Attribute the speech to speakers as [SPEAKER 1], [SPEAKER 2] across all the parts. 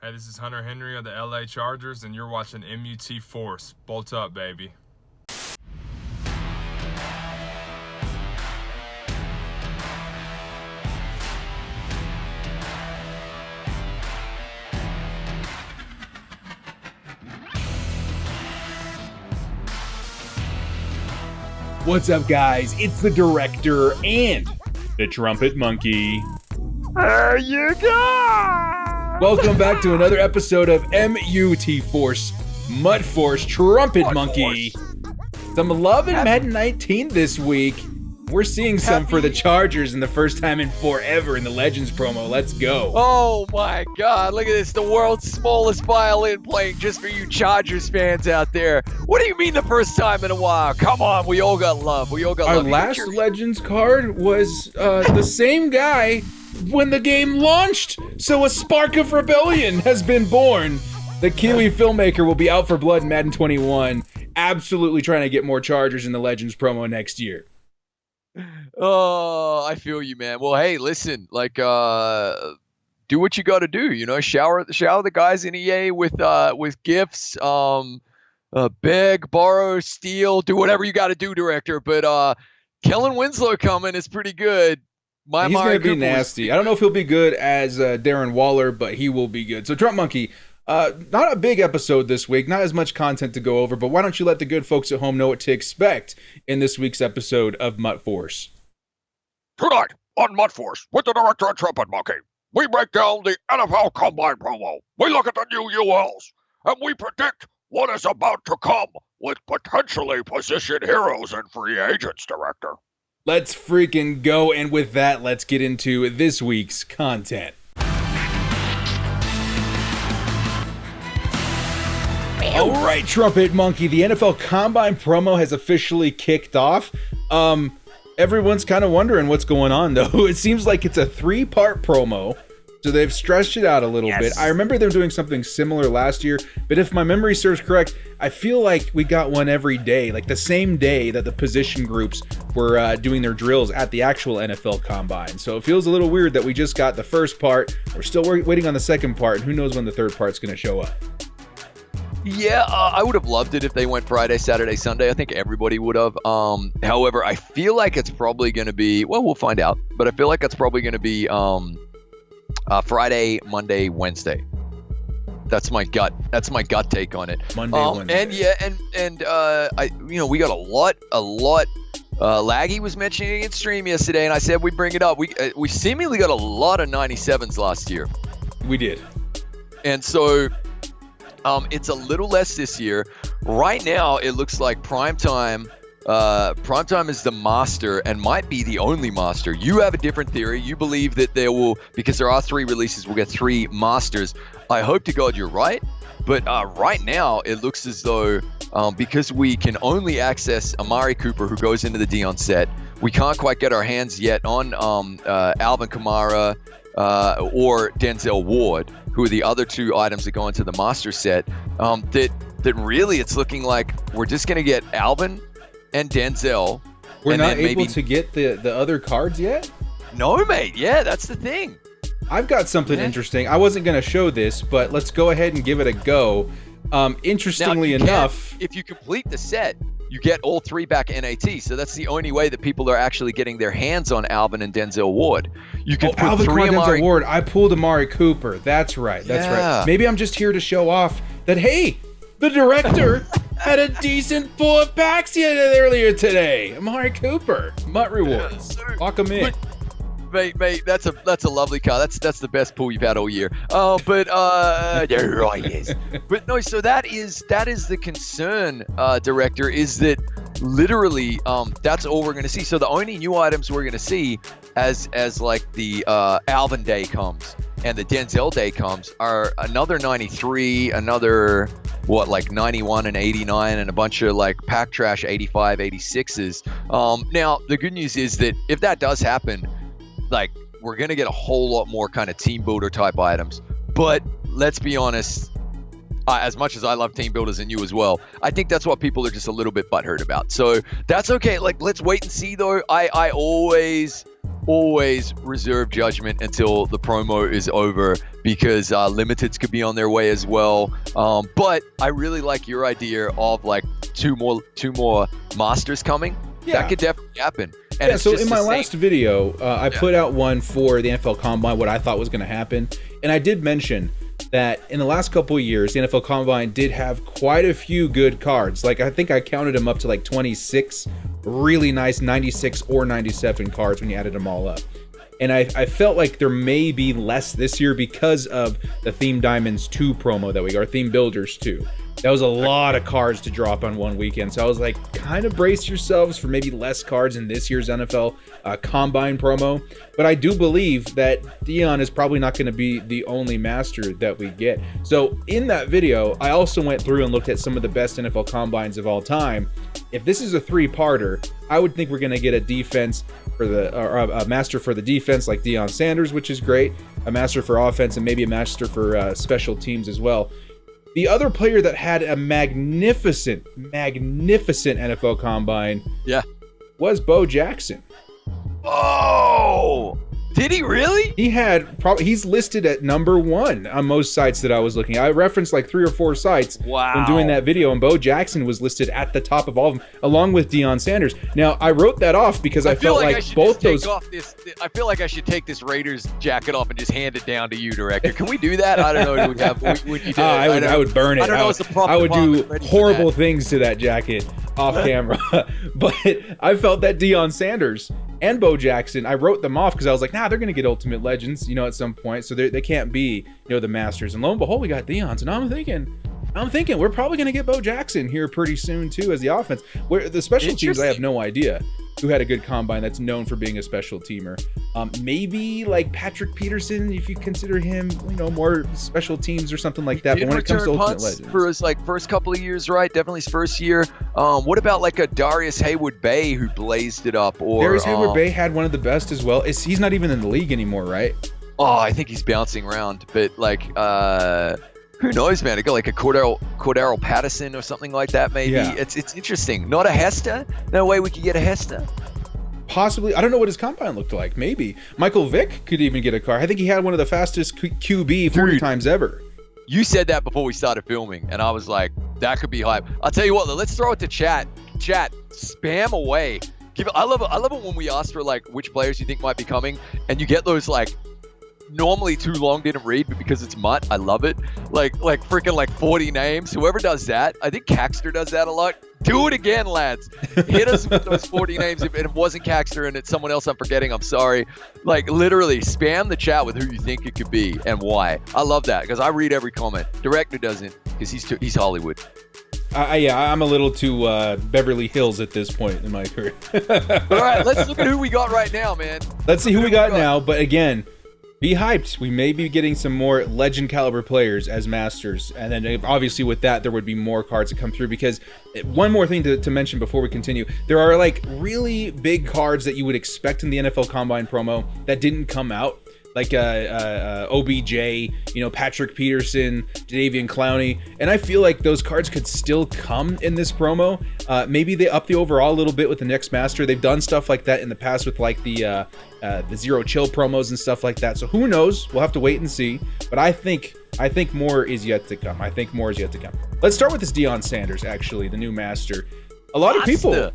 [SPEAKER 1] Hey, this is Hunter Henry of the LA Chargers, and you're watching MUT Force. Bolt up, baby.
[SPEAKER 2] What's up, guys? It's the director and the Trumpetmonkey.
[SPEAKER 3] There you go!
[SPEAKER 2] Welcome back to another episode of MUT Force, MUT Force, Trumpetmonkey. Some love in Madden 19 this week. We're seeing some for the Chargers in the first time in forever in the Legends promo. Let's go.
[SPEAKER 3] Oh my God, look at this. The world's smallest violin playing just for you Chargers fans out there. What do you mean the first time in a while? Come on, we all got love.
[SPEAKER 2] Our last Legends card was the same guy when the game launched. So a spark of rebellion has been born. The Kiwi filmmaker will be out for blood in Madden 21. Absolutely trying to get more Chargers in the Legends promo next year.
[SPEAKER 3] Oh, I feel you, man. Well, hey, listen, like, do what you got to do. You know, shower the guys in EA with gifts. Beg, borrow, steal, do whatever you got to do, director. But Kellen Winslow coming is pretty good.
[SPEAKER 2] He's going to be nasty. I don't know if he'll be good as Darren Waller, but he will be good. So, Trumpetmonkey, not a big episode this week, not as much content to go over, but why don't you let the good folks at home know what to expect in this week's episode of MUT Force?
[SPEAKER 4] Tonight on MUT Force with the director and Trumpetmonkey, we break down the NFL Combine promo. We look at the new ULs, and we predict what is about to come with potentially position heroes and free agents, director.
[SPEAKER 2] Let's freaking go, and with that, let's get into this week's content. All right, Trumpetmonkey, the NFL Combine promo has officially kicked off. Everyone's kind of wondering what's going on, though. It seems like it's a 3-part promo, so they've stretched it out a little bit. I remember them doing something similar last year, but if my memory serves correct, I feel like we got one every day, like the same day that the position groups were doing their drills at the actual NFL Combine. So it feels a little weird that we just got the first part. We're still waiting on the second part, and who knows when the third part's going to show up.
[SPEAKER 3] Yeah, I would have loved it if they went Friday, Saturday, Sunday. I think everybody would have. However, I feel like it's probably going to be, well, we'll find out, but I feel like it's probably going to be Friday, Monday, Wednesday. That's my gut take on it.
[SPEAKER 2] Monday, Wednesday.
[SPEAKER 3] And yeah, we got a lot. Laggy was mentioning it in stream yesterday, and I said we'd bring it up. We seemingly got a lot of 97s last year.
[SPEAKER 2] We did.
[SPEAKER 3] And so it's a little less this year. Right now, it looks like Primetime is the master and might be the only master. You have a different theory. You believe that because there are 3 releases, we'll get 3 masters. I hope to God you're right. But right now, it looks as though because we can only access Amari Cooper, who goes into the Dion set, we can't quite get our hands yet on Alvin Kamara or Denzel Ward, who are the other 2 items that go into the master set, that really it's looking like we're just going to get Alvin and Denzel.
[SPEAKER 2] We're not able to get the other cards yet?
[SPEAKER 3] No, mate. Yeah, that's the thing.
[SPEAKER 2] I've got something interesting. I wasn't going to show this, but let's go ahead and give it a go. Interestingly enough,
[SPEAKER 3] if you complete the set, you get all 3 back NAT. So that's the only way that people are actually getting their hands on Alvin and Denzel Ward. You can put
[SPEAKER 2] Alvin
[SPEAKER 3] 3
[SPEAKER 2] Denzel Ward. I pulled Amari Cooper. That's right. Right. Maybe I'm just here to show off that, hey, the director had a decent pull of packs earlier today. Amari Cooper. MUT rewards. Lock him in.
[SPEAKER 3] Mate, that's a lovely car. That's the best pull you've had all year. But there he is. But no, so that is the concern, director, is that literally that's all we're gonna see. So the only new items we're gonna see as like the Alvin Day comes and the Denzel Day comes are another 93, another like 91 and 89, and a bunch of like pack trash 85, 86s. Now the good news is that if that does happen, like we're gonna get a whole lot more kind of team builder type items. But let's be honest, as much as I love team builders and you as well, I think that's what people are just a little bit butthurt about. So that's okay. Like, let's wait and see though. I always always reserve judgment until the promo is over, because limiteds could be on their way as well. But I really like your idea of like two more masters coming.
[SPEAKER 2] Yeah.
[SPEAKER 3] That could definitely happen. And
[SPEAKER 2] Yeah,
[SPEAKER 3] it's
[SPEAKER 2] so
[SPEAKER 3] just
[SPEAKER 2] in
[SPEAKER 3] the
[SPEAKER 2] my
[SPEAKER 3] same.
[SPEAKER 2] last video, I put out one for the NFL Combine, what I thought was going to happen. And I did mention that in the last couple of years, the NFL Combine did have quite a few good cards. Like, I think I counted them up to like 26 really nice 96 or 97 cards when you added them all up. And I felt like there may be less this year because of the Theme Diamonds 2 promo that we got, or Theme Builders 2. That was a lot of cards to drop on one weekend. So I was like, kind of brace yourselves for maybe less cards in this year's NFL Combine promo. But I do believe that Dion is probably not going to be the only master that we get. So in that video, I also went through and looked at some of the best NFL Combines of all time. If this is a 3-parter, I would think we're going to get a defense for a master for the defense like Deion Sanders, which is great, a master for offense, and maybe a master for special teams as well. The other player that had a magnificent NFL Combine was Bo Jackson.
[SPEAKER 3] Oh, did he really?
[SPEAKER 2] He had he's listed at number 1 on most sites that I was looking at. I referenced like 3 or 4 sites when doing that video, and Bo Jackson was listed at the top of all of them, along with Deion Sanders. Now, I wrote that off because I felt like both those.
[SPEAKER 3] I feel like I should take this Raiders jacket off and just hand it down to you, director. Can we do that? I don't know. Would you do
[SPEAKER 2] I would burn it.
[SPEAKER 3] I don't know. What's the prop
[SPEAKER 2] I would do
[SPEAKER 3] department
[SPEAKER 2] horrible things to that jacket off camera. But I felt that Deion Sanders and Bo Jackson, I wrote them off because I was like, nah, they're going to get Ultimate Legends, at some point. So they can't be, the Masters. And lo and behold, we got Deion. So now I'm thinking we're probably going to get Bo Jackson here pretty soon too as the offense. Where the special teams, I have no idea who had a good combine that's known for being a special teamer. Maybe like Patrick Peterson, if you consider him, more special teams or something like that. But when it comes to Ultimate Legends,
[SPEAKER 3] for his first couple of years, right? Definitely his first year. What about like a Darius Hayward-Bay who blazed it up? Or
[SPEAKER 2] Darius Hayward-Bay had one of the best as well. He's not even in the league anymore, right?
[SPEAKER 3] Oh, I think he's bouncing around, but who knows, man? It got like a Cordero Patterson or something like that, maybe.
[SPEAKER 2] Yeah.
[SPEAKER 3] It's interesting. Not a Hester? No way we could get a Hester.
[SPEAKER 2] Possibly. I don't know what his combine looked like. Maybe. Michael Vick could even get a car. I think he had one of the fastest QB 40 times ever.
[SPEAKER 3] You said that before we started filming, and I was like, that could be hype. I'll tell you what, let's throw it to chat. Chat, spam away. I love it when we ask for like which players you think might be coming, and you get those like normally too long didn't read, but because it's MUT, I love it. Like freaking like 40 names. Whoever does that, I think Caxter does that a lot. Do it again, lads. Hit us with those 40 names. If it wasn't Caxter and it's someone else I'm forgetting, I'm sorry. Like literally spam the chat with who you think it could be and why. I love that because I read every comment. Director doesn't because he's Hollywood.
[SPEAKER 2] I'm a little too Beverly Hills at this point in my career.
[SPEAKER 3] All right, let's look at who we got right now, man.
[SPEAKER 2] Let's see who we got now. But again, be hyped. We may be getting some more legend caliber players as masters. And then obviously with that, there would be more cards that come through, because one more thing to mention before we continue, there are like really big cards that you would expect in the NFL Combine promo that didn't come out. Like OBJ, Patrick Peterson, Jadeveon Clowney. And I feel like those cards could still come in this promo. Maybe they up the overall a little bit with the next master. They've done stuff like that in the past with like the Zero Chill promos and stuff like that. So who knows? We'll have to wait and see. But I think more is yet to come. Let's start with this Deion Sanders, actually, the new master. A lot of people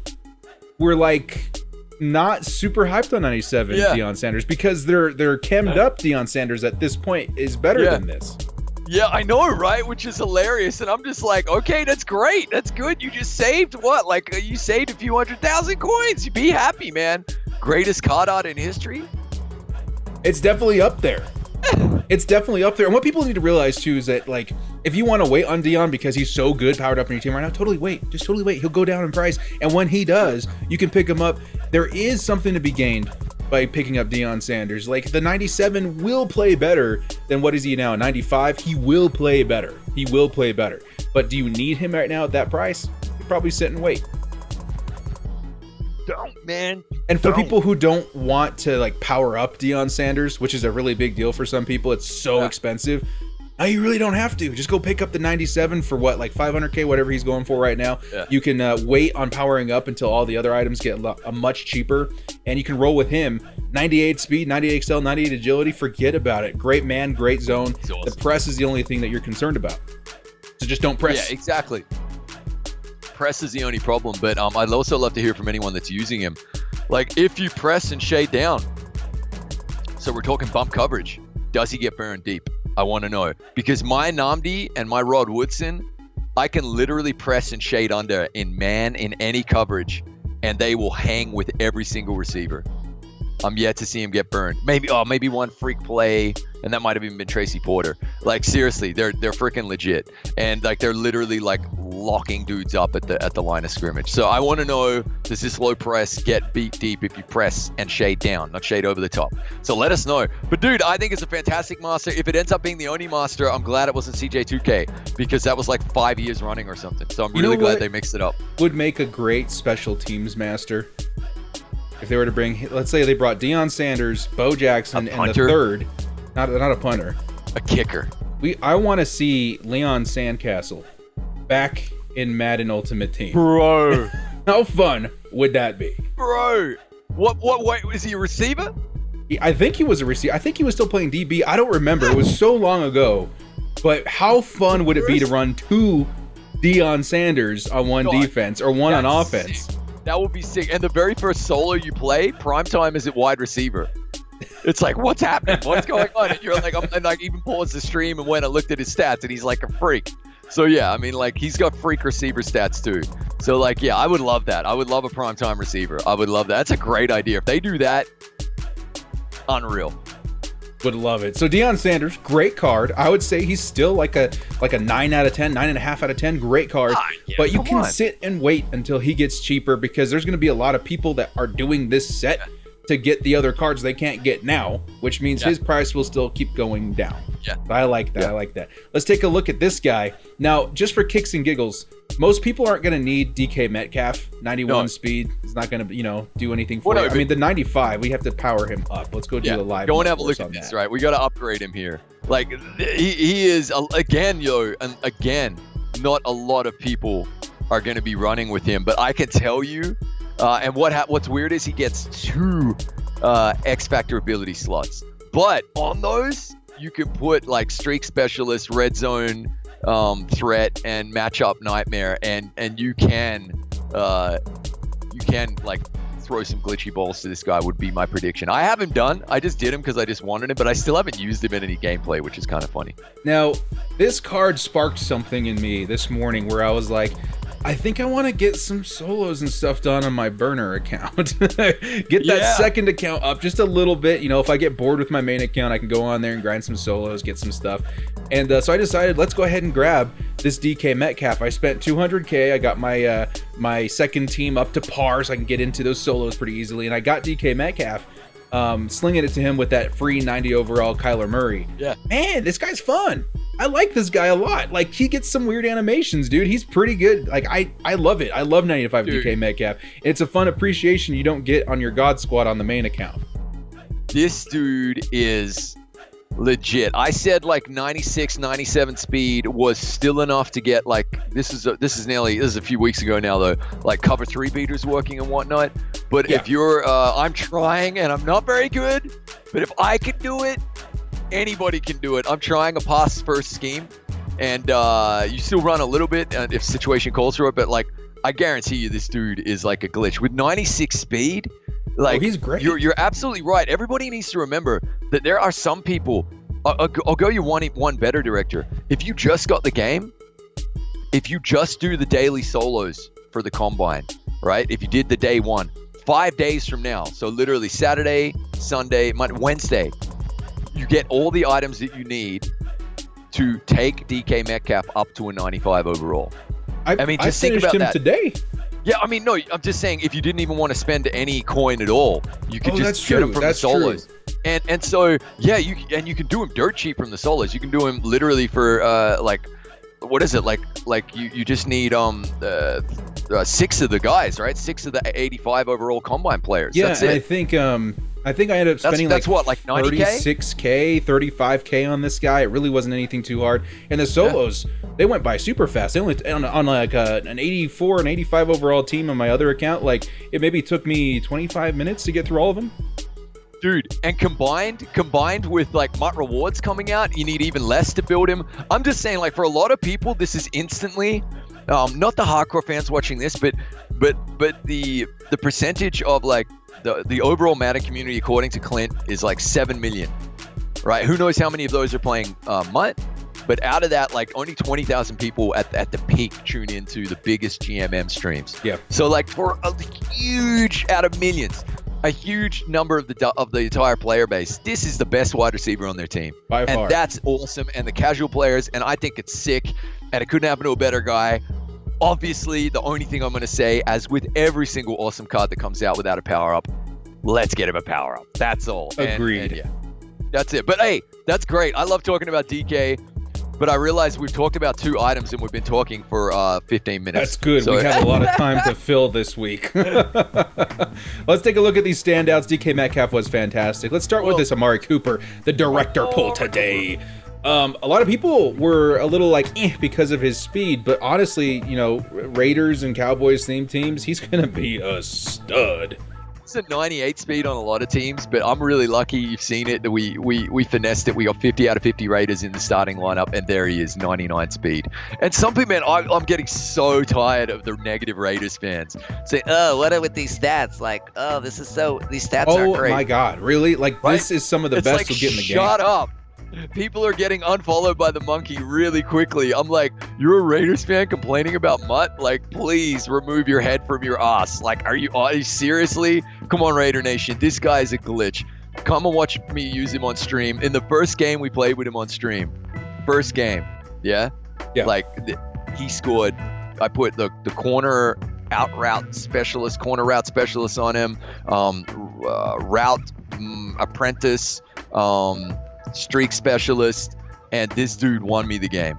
[SPEAKER 2] were like not super hyped on 97 Deion Sanders because their chemmed up Deion Sanders at this point is better than this.
[SPEAKER 3] Yeah, I know, right? Which is hilarious. And I'm just like, okay, that's great. That's good. You just saved what? Like you saved a few 100,000 coins. You be happy, man. Greatest card art in history.
[SPEAKER 2] It's definitely up there. It's definitely up there. And what people need to realize too is that, like, if you want to wait on Deion because he's so good powered up in your team right now, totally wait. Just totally wait. He'll go down in price. And when he does, you can pick him up. There is something to be gained by picking up Deion Sanders. Like, the 97 will play better than what is he now? 95? He will play better. But do you need him right now at that price? You probably sit and wait.
[SPEAKER 3] Don't, man.
[SPEAKER 2] And for people who don't want to like power up Deion Sanders, which is a really big deal for some people, it's so expensive. No, you really don't have to. Just go pick up the 97 for what, like 500K, whatever he's going for right now.
[SPEAKER 3] Yeah.
[SPEAKER 2] You can wait on powering up until all the other items get much cheaper, and you can roll with him. 98 speed, 98 XL, 98 agility. Forget about it. Great man, great zone.
[SPEAKER 3] Awesome.
[SPEAKER 2] The press is the only thing that you're concerned about. So just don't press.
[SPEAKER 3] Yeah, exactly. Press is the only problem, but I'd also love to hear from anyone that's using him. Like, if you press and shade down, so we're talking bump coverage, does he get burned deep? I want to know, because my Namdi and my Rod Woodson, I can literally press and shade under in any coverage, and they will hang with every single receiver. I'm yet to see him get burned. Maybe one freak play, and that might have even been Tracy Porter. Like, seriously, they're freaking legit, and like they're literally like locking dudes up at the line of scrimmage. So I want to know, does this low press get beat deep if you press and shade down, not shade over the top? So let us know. But dude, I think it's a fantastic master. If it ends up being the only master, I'm glad it wasn't CJ2K, because that was like 5 years running or something. So I'm really glad they mixed it up.
[SPEAKER 2] Would make a great special teams master. If they were to bring, let's say they brought Deion Sanders, Bo Jackson, and the third, not a punter,
[SPEAKER 3] a kicker.
[SPEAKER 2] I want to see Leon Sandcastle back in Madden Ultimate Team.
[SPEAKER 3] Bro.
[SPEAKER 2] How fun would that be?
[SPEAKER 3] Bro. Wait, was he a receiver?
[SPEAKER 2] I think he was a receiver. I think he was still playing DB. I don't remember. It was so long ago. But how fun would it be to run two Deion Sanders on one defense or one on offense?
[SPEAKER 3] Sick. That would be sick. And the very first solo you play, primetime is at wide receiver. It's like, what's happening? What's going on? And you're like, and like even paused the stream and went and looked at his stats, and he's like a freak. So yeah, I mean, like, he's got freak receiver stats too. So like, yeah, I would love that. I would love a primetime receiver. I would love that. That's a great idea. If they do that, unreal.
[SPEAKER 2] Would love it. So Deion Sanders, great card. I would say he's still like a 9 out of 10, 9.5 out of 10. Great card.
[SPEAKER 3] Yeah,
[SPEAKER 2] but you can sit and wait until he gets cheaper, because there's going to be a lot of people that are doing this set to get the other cards they can't get now, which means his price will still keep going down.
[SPEAKER 3] Yeah.
[SPEAKER 2] I like that. I like that. Let's take a look at this guy. Now, just for kicks and giggles, most people aren't going to need DK Metcalf. 91 speed is not going to, do anything for you. I mean, the 95, we have to power him up. Let's go do the live.
[SPEAKER 3] Go and have a look at this, right? We got to upgrade him here. Like, he is, again, not a lot of people are going to be running with him, but I can tell you, and what's weird is he gets 2 X Factor ability slots. But on those, you can put like streak specialist, red zone threat, and matchup nightmare, and you can like throw some glitchy balls to this guy, would be my prediction. I have him done. I just did him because I just wanted him, but I still haven't used him in any gameplay, which is kind of funny.
[SPEAKER 2] Now, this card sparked something in me this morning where I was like, I think I want to get some solos and stuff done on my burner account. Get that second account up just a little bit. If I get bored with my main account, I can go on there and grind some solos, get some stuff. And so I decided, let's go ahead and grab this DK Metcalf. I spent 200K. I got my second team up to par so I can get into those solos pretty easily. And I got DK Metcalf, slinging it to him with that free 90 overall Kyler Murray.
[SPEAKER 3] Yeah.
[SPEAKER 2] Man, this guy's fun. I like this guy a lot. Like, he gets some weird animations, dude. He's pretty good. Like, I love it. I love 95 DK Metcalf. It's a fun appreciation you don't get on your God Squad on the main account.
[SPEAKER 3] This dude is legit. I said like 96, 97 speed was still enough to get like, this is a few weeks ago now though, like cover 3 beaters working and whatnot. But if you're, I'm trying and I'm not very good, but if I can do it, anybody can do it. I'm trying a pass first scheme, and you still run a little bit if situation calls for it, but like, I guarantee you this dude is like a glitch with 96 speed. Like,
[SPEAKER 2] he's great.
[SPEAKER 3] You're absolutely right. Everybody needs to remember that there are some people. I'll go you one better, director. If you just got the game, if you just do the daily solos for the combine, right? If you did the day one, 5 days from now, so literally Saturday, Sunday, Monday, Wednesday, you get all the items that you need to take DK Metcalf up to a 95 overall. I mean, just think about that
[SPEAKER 2] today.
[SPEAKER 3] Yeah, I mean, no, I'm just saying, if you didn't even want to spend any coin at all, you could just get him from the solos.
[SPEAKER 2] True.
[SPEAKER 3] And so, yeah, you can do him dirt cheap from the solos. You can do him literally for like, what is it, like you just need 6 of the guys, right? 6 of the 85 overall combine players.
[SPEAKER 2] Yeah,
[SPEAKER 3] that's
[SPEAKER 2] and
[SPEAKER 3] it.
[SPEAKER 2] I I think I ended up spending
[SPEAKER 3] that's what, like 90K?
[SPEAKER 2] 36K, 35K on this guy. It really wasn't anything too hard. And the solos, they went by super fast. They only on like an 84 and 85 overall team on my other account. Like it maybe took me 25 minutes to get through all of them.
[SPEAKER 3] Dude, and combined with like MUT rewards coming out, you need even less to build him. I'm just saying, like for a lot of people, this is instantly, not the hardcore fans watching this, but the percentage of like the overall Madden community, according to Clint, is like 7 million, right? Who knows how many of those are playing MUT? But out of that, like only 20,000 people at the peak tune into the biggest GMM streams.
[SPEAKER 2] Yeah.
[SPEAKER 3] So like for a huge, out of millions, a huge number of the entire player base, this is the best wide receiver on their team.
[SPEAKER 2] By far.
[SPEAKER 3] And that's awesome. And the casual players, and I think it's sick, and it couldn't happen to a better guy. Obviously, the only thing I'm going to say, as with every single awesome card that comes out without a power-up, let's get him a power-up. That's all.
[SPEAKER 2] Agreed.
[SPEAKER 3] And yeah, that's it. But hey, that's great. I love talking about DK, but I realize we've talked about 2 items and we've been talking for 15 minutes.
[SPEAKER 2] That's good.
[SPEAKER 3] So,
[SPEAKER 2] we have a lot of time to fill this week. Let's take a look at these standouts. DK Metcalf was fantastic. Let's start with this Amari Cooper, the director pull today. A lot of people were a little like, because of his speed, but honestly, you know, Raiders and Cowboys theme teams, he's going to be a stud.
[SPEAKER 3] It's a 98 speed on a lot of teams, but I'm really lucky. You've seen it. We finessed it. We got 50 out of 50 Raiders in the starting lineup, and there he is, 99 speed. And some people, man, I'm getting so tired of the negative Raiders fans saying, "Oh, what are with these stats? Like, oh, these stats aren't great."
[SPEAKER 2] Oh my God, really? Like,
[SPEAKER 3] Right?
[SPEAKER 2] this is some of the best
[SPEAKER 3] like,
[SPEAKER 2] we'll get in the game.
[SPEAKER 3] Shut up. People are getting unfollowed by the monkey really quickly. I'm like, you're a Raiders fan complaining about MUT? Like, please remove your head from your ass. Like, are you seriously? Come on, Raider Nation. This guy's a glitch. Come and watch me use him on stream. In the first game we played with him on stream. First game. Yeah?
[SPEAKER 2] Yeah.
[SPEAKER 3] Like, he scored. I put the corner route specialist on him. Route apprentice. Streak specialist, and this dude won me the game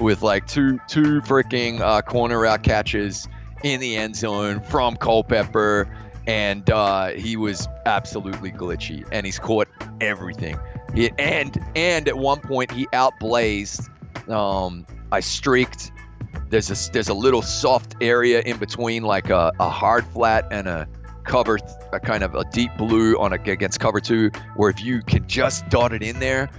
[SPEAKER 3] with like two freaking corner route catches in the end zone from Culpepper, and he was absolutely glitchy, and he's caught everything. And at one point he outblazed. I streaked. There's a little soft area in between, like a hard flat and a cover, a kind of a deep blue against cover 2, where if you can just dot it in there,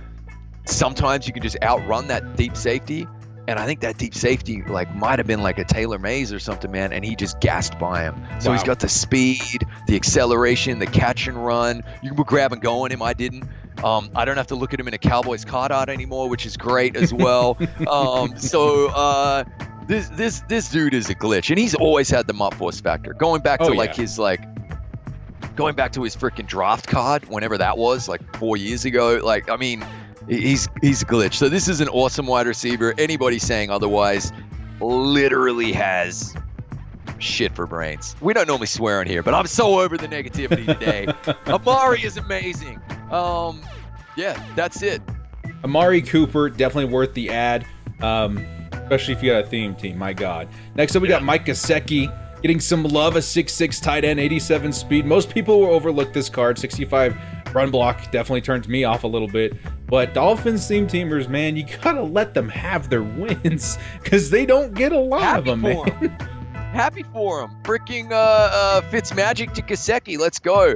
[SPEAKER 3] sometimes you can just outrun that deep safety. And I think that deep safety might have been like a Taylor Mays or something, man, and he just gassed by him. So He's got the speed, the acceleration, the catch and run. You can put grab and go on him. I didn't. I don't have to look at him in a Cowboys card art anymore, which is great as well. This dude is a glitch, and he's always had the MUT Force factor. Going back to his freaking draft card, whenever that was, like 4 years ago. Like, I mean, he's a glitch. So this is an awesome wide receiver. Anybody saying otherwise literally has shit for brains. We don't normally swear on here, but I'm so over the negativity today. Amari is amazing. Yeah, that's it.
[SPEAKER 2] Amari Cooper, definitely worth the ad. Especially if you got a theme team, my God. Next up, we got Mike Gesicki getting some love, a 6'6 tight end, 87 speed. Most people will overlook this card. 65 run block definitely turns me off a little bit. But Dolphins theme teamers, man, you gotta let them have their wins, because they don't get a lot of them, man.
[SPEAKER 3] Happy for him. Freaking Fitzmagic to Gesicki. Let's go.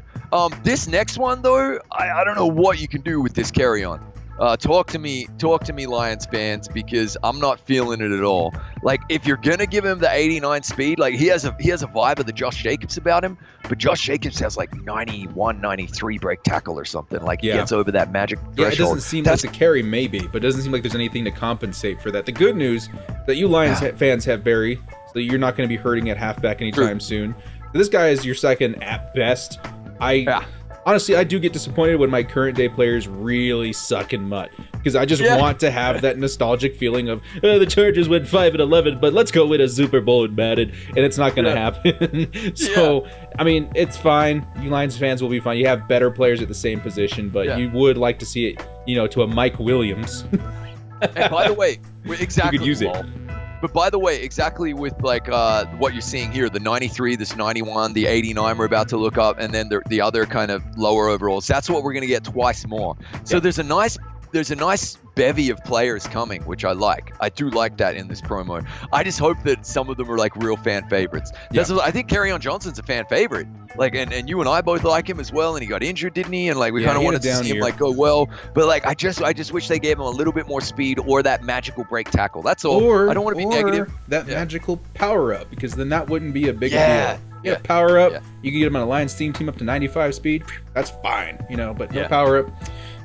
[SPEAKER 3] This next one, though, I don't know what you can do with this carry-on. Talk to me, Lions fans, because I'm not feeling it at all. Like, if you're gonna give him the 89 speed, like he has a vibe of the Josh Jacobs about him, but Josh Jacobs has like 91, 93 break tackle or something. Like, he gets over that magic threshold.
[SPEAKER 2] Yeah, it doesn't seem like the carry, maybe, but it doesn't seem like there's anything to compensate for that. The good news that you Lions fans have, Barry, so you're not going to be hurting at halfback anytime soon. This guy is your second at best. Honestly, I do get disappointed when my current day players really suck in MUT, because I just want to have that nostalgic feeling of the Chargers went 5-11, but let's go win a Super Bowl in Madden, and it's not going to happen. So, I mean, it's fine. You Lions fans will be fine. You have better players at the same position, but you would like to see it, to a Mike Williams.
[SPEAKER 3] And by the way, exactly.
[SPEAKER 2] You could use it.
[SPEAKER 3] But by the way, exactly with like what you're seeing here, the 93, this 91, the 89 we're about to look up, and then the other kind of lower overalls. That's what we're going to get twice more. So there's a nice bevy of players coming, which I like. I do like that in this promo. I just hope that some of them are like real fan favorites. I think Kerryon Johnson's a fan favorite. Like, and you and I both like him as well. And he got injured, didn't he? And like, we kind of wanted to see him like go well. But like, I just wish they gave him a little bit more speed or that magical break tackle. That's all.
[SPEAKER 2] Or,
[SPEAKER 3] I don't want to be negative.
[SPEAKER 2] That magical power up, because then that wouldn't be a big deal. Yeah, power up. You can get him on a Lions team up to 95 speed. That's fine, but no power up.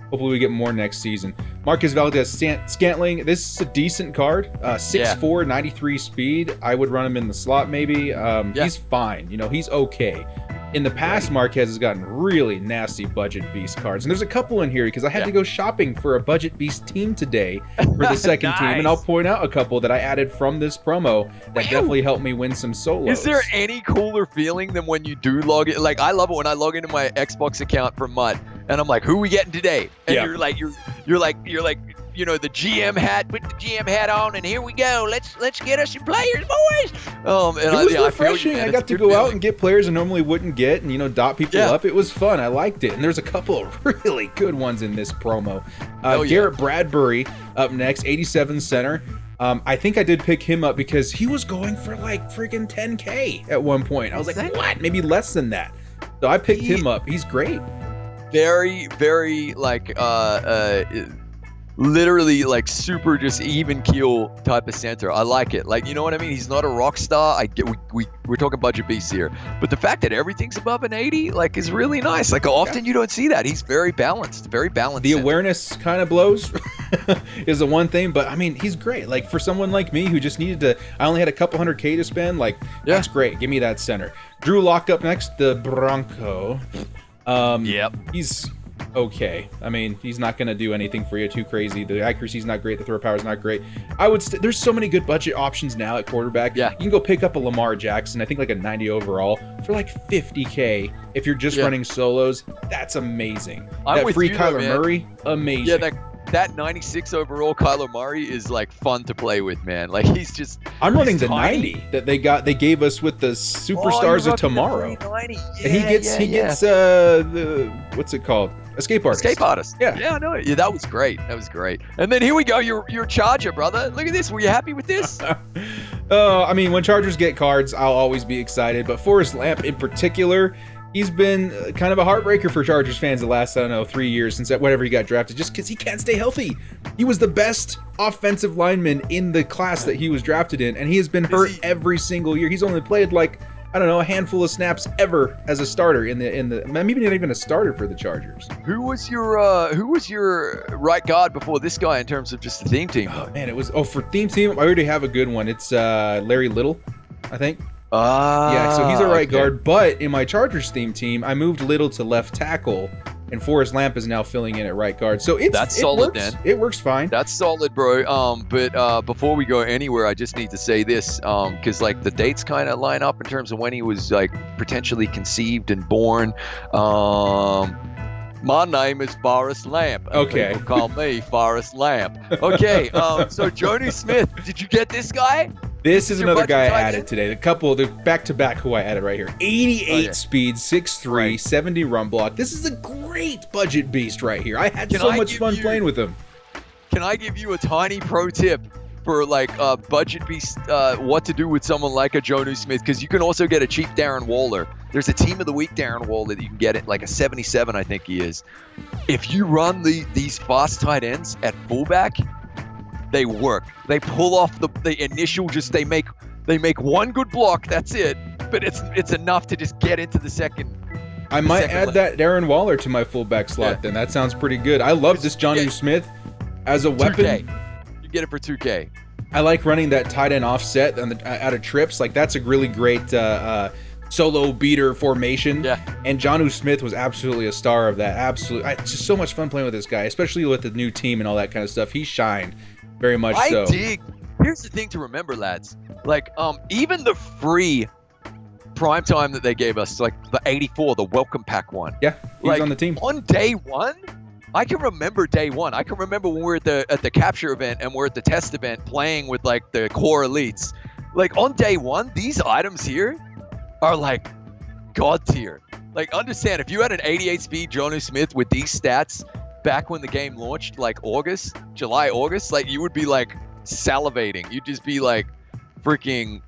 [SPEAKER 2] Hopefully we get more next season. Marcus Valdez-Scantling, this is a decent card. 6'4", 93 speed. I would run him in the slot maybe. He's fine. He's okay. In the past, Marquez has gotten really nasty budget beast cards. And there's a couple in here because I had to go shopping for a budget beast team today for the second team. And I'll point out a couple that I added from this promo that definitely helped me win some solos.
[SPEAKER 3] Is there any cooler feeling than when you do log in? Like, I love it when I log into my Xbox account from MUT and I'm like, who are we getting today? And you're like, the GM hat, put the GM hat on, and here we go. Let's get us some players, boys.
[SPEAKER 2] It was refreshing. I got to go out and get players I normally wouldn't get, and dot people up. It was fun. I liked it. And there's a couple of really good ones in this promo. Garrett Bradbury up next, 87 center. I think I did pick him up because he was going for like freaking 10K at one point. I was like, what? Maybe less than that. So I picked him up. He's great.
[SPEAKER 3] Very, very like literally like super just even keel type of center. I like it. Like, you know what I mean? He's not a rock star. I get we're talking budget beasts here, but the fact that everything's above an 80 like is really nice. Like often you don't see that. He's very balanced. The center.
[SPEAKER 2] Awareness kind of blows is the one thing, but I mean he's great. Like for someone like me who just needed to, I only had a couple $100K to spend. Like that's great. Give me that center. Drew Lock up next, the Bronco. He's okay. I mean, he's not going to do anything for you too crazy. The accuracy's not great. The throw power's not great. There's so many good budget options now at quarterback. You can go pick up a Lamar Jackson, I think like a 90 overall for like 50K. If you're just running solos, that's amazing. That free Kyler Murray, amazing.
[SPEAKER 3] Yeah, that 96 overall Kyler Murray is like fun to play with, man. Like he's
[SPEAKER 2] I'm running the 90 that they gave us with the superstars of tomorrow. And he gets the what's it called? Escape artist.
[SPEAKER 3] Yeah, I know it. Yeah, that was great. And then here we go. You're Charger, brother. Look at this. Were you happy with this?
[SPEAKER 2] I mean, when Chargers get cards, I'll always be excited. But Forrest Lamp in particular, he's been kind of a heartbreaker for Chargers fans the last, 3 years since whenever he got drafted, just because he can't stay healthy. He was the best offensive lineman in the class that he was drafted in, and he has been hurt every single year. He's only played like, a handful of snaps ever as a starter in the maybe not even a starter for the Chargers.
[SPEAKER 3] Who was your right guard before this guy in terms of just the theme team?
[SPEAKER 2] Oh man, it was for theme team. I already have a good one. It's Larry Little, I think. So he's a right guard. But in my Chargers theme team, I moved Little to left tackle, and Forrest Lamp is now filling in at right guard. So that's solid. Then it works fine.
[SPEAKER 3] That's solid, bro. But before we go anywhere, I just need to say this, because like the dates kind of line up in terms of when he was like potentially conceived and born. My name is Forrest Lamp.
[SPEAKER 2] Okay.
[SPEAKER 3] People call me Forrest Lamp. Okay. So Jonnu Smith, did you get this guy?
[SPEAKER 2] This is another guy I added today. The back-to-back who I added right here. 88 speed, 6'3", 70 run block. This is a great budget beast right here. I had so much fun playing with him.
[SPEAKER 3] Can I give you a tiny pro tip for like budget beast, what to do with someone like a Jonnu Smith? Because you can also get a cheap Darren Waller. There's a team of the week Darren Waller that you can get at like a 77, I think he is. If you run these fast tight ends at fullback, they work. They pull off the initial, they make one good block, that's it. But it's enough to just get into the second.
[SPEAKER 2] I might add that Darren Waller to my fullback slot then. That sounds pretty good. I love this Jonnu Smith as a weapon.
[SPEAKER 3] 2K. You get it for 2K.
[SPEAKER 2] I like running that tight end offset out of trips. Like that's a really great solo beater formation. And Jonnu Smith was absolutely a star of that. Absolutely. It's just so much fun playing with this guy, especially with the new team and all that kind of stuff. He shined. Very much so.
[SPEAKER 3] Here's the thing to remember, lads. Like, even the free primetime that they gave us, like the 84, the welcome pack one.
[SPEAKER 2] Yeah, he was on the team.
[SPEAKER 3] On day one, I can remember day one. I can remember when we're at the capture event and we're at the test event playing with like the core elites. Like on day one, these items here are like god tier. Like understand, if you had an 88 speed Jonnu Smith with these stats back when the game launched, like July, August, like you would be like salivating. You'd just be like freaking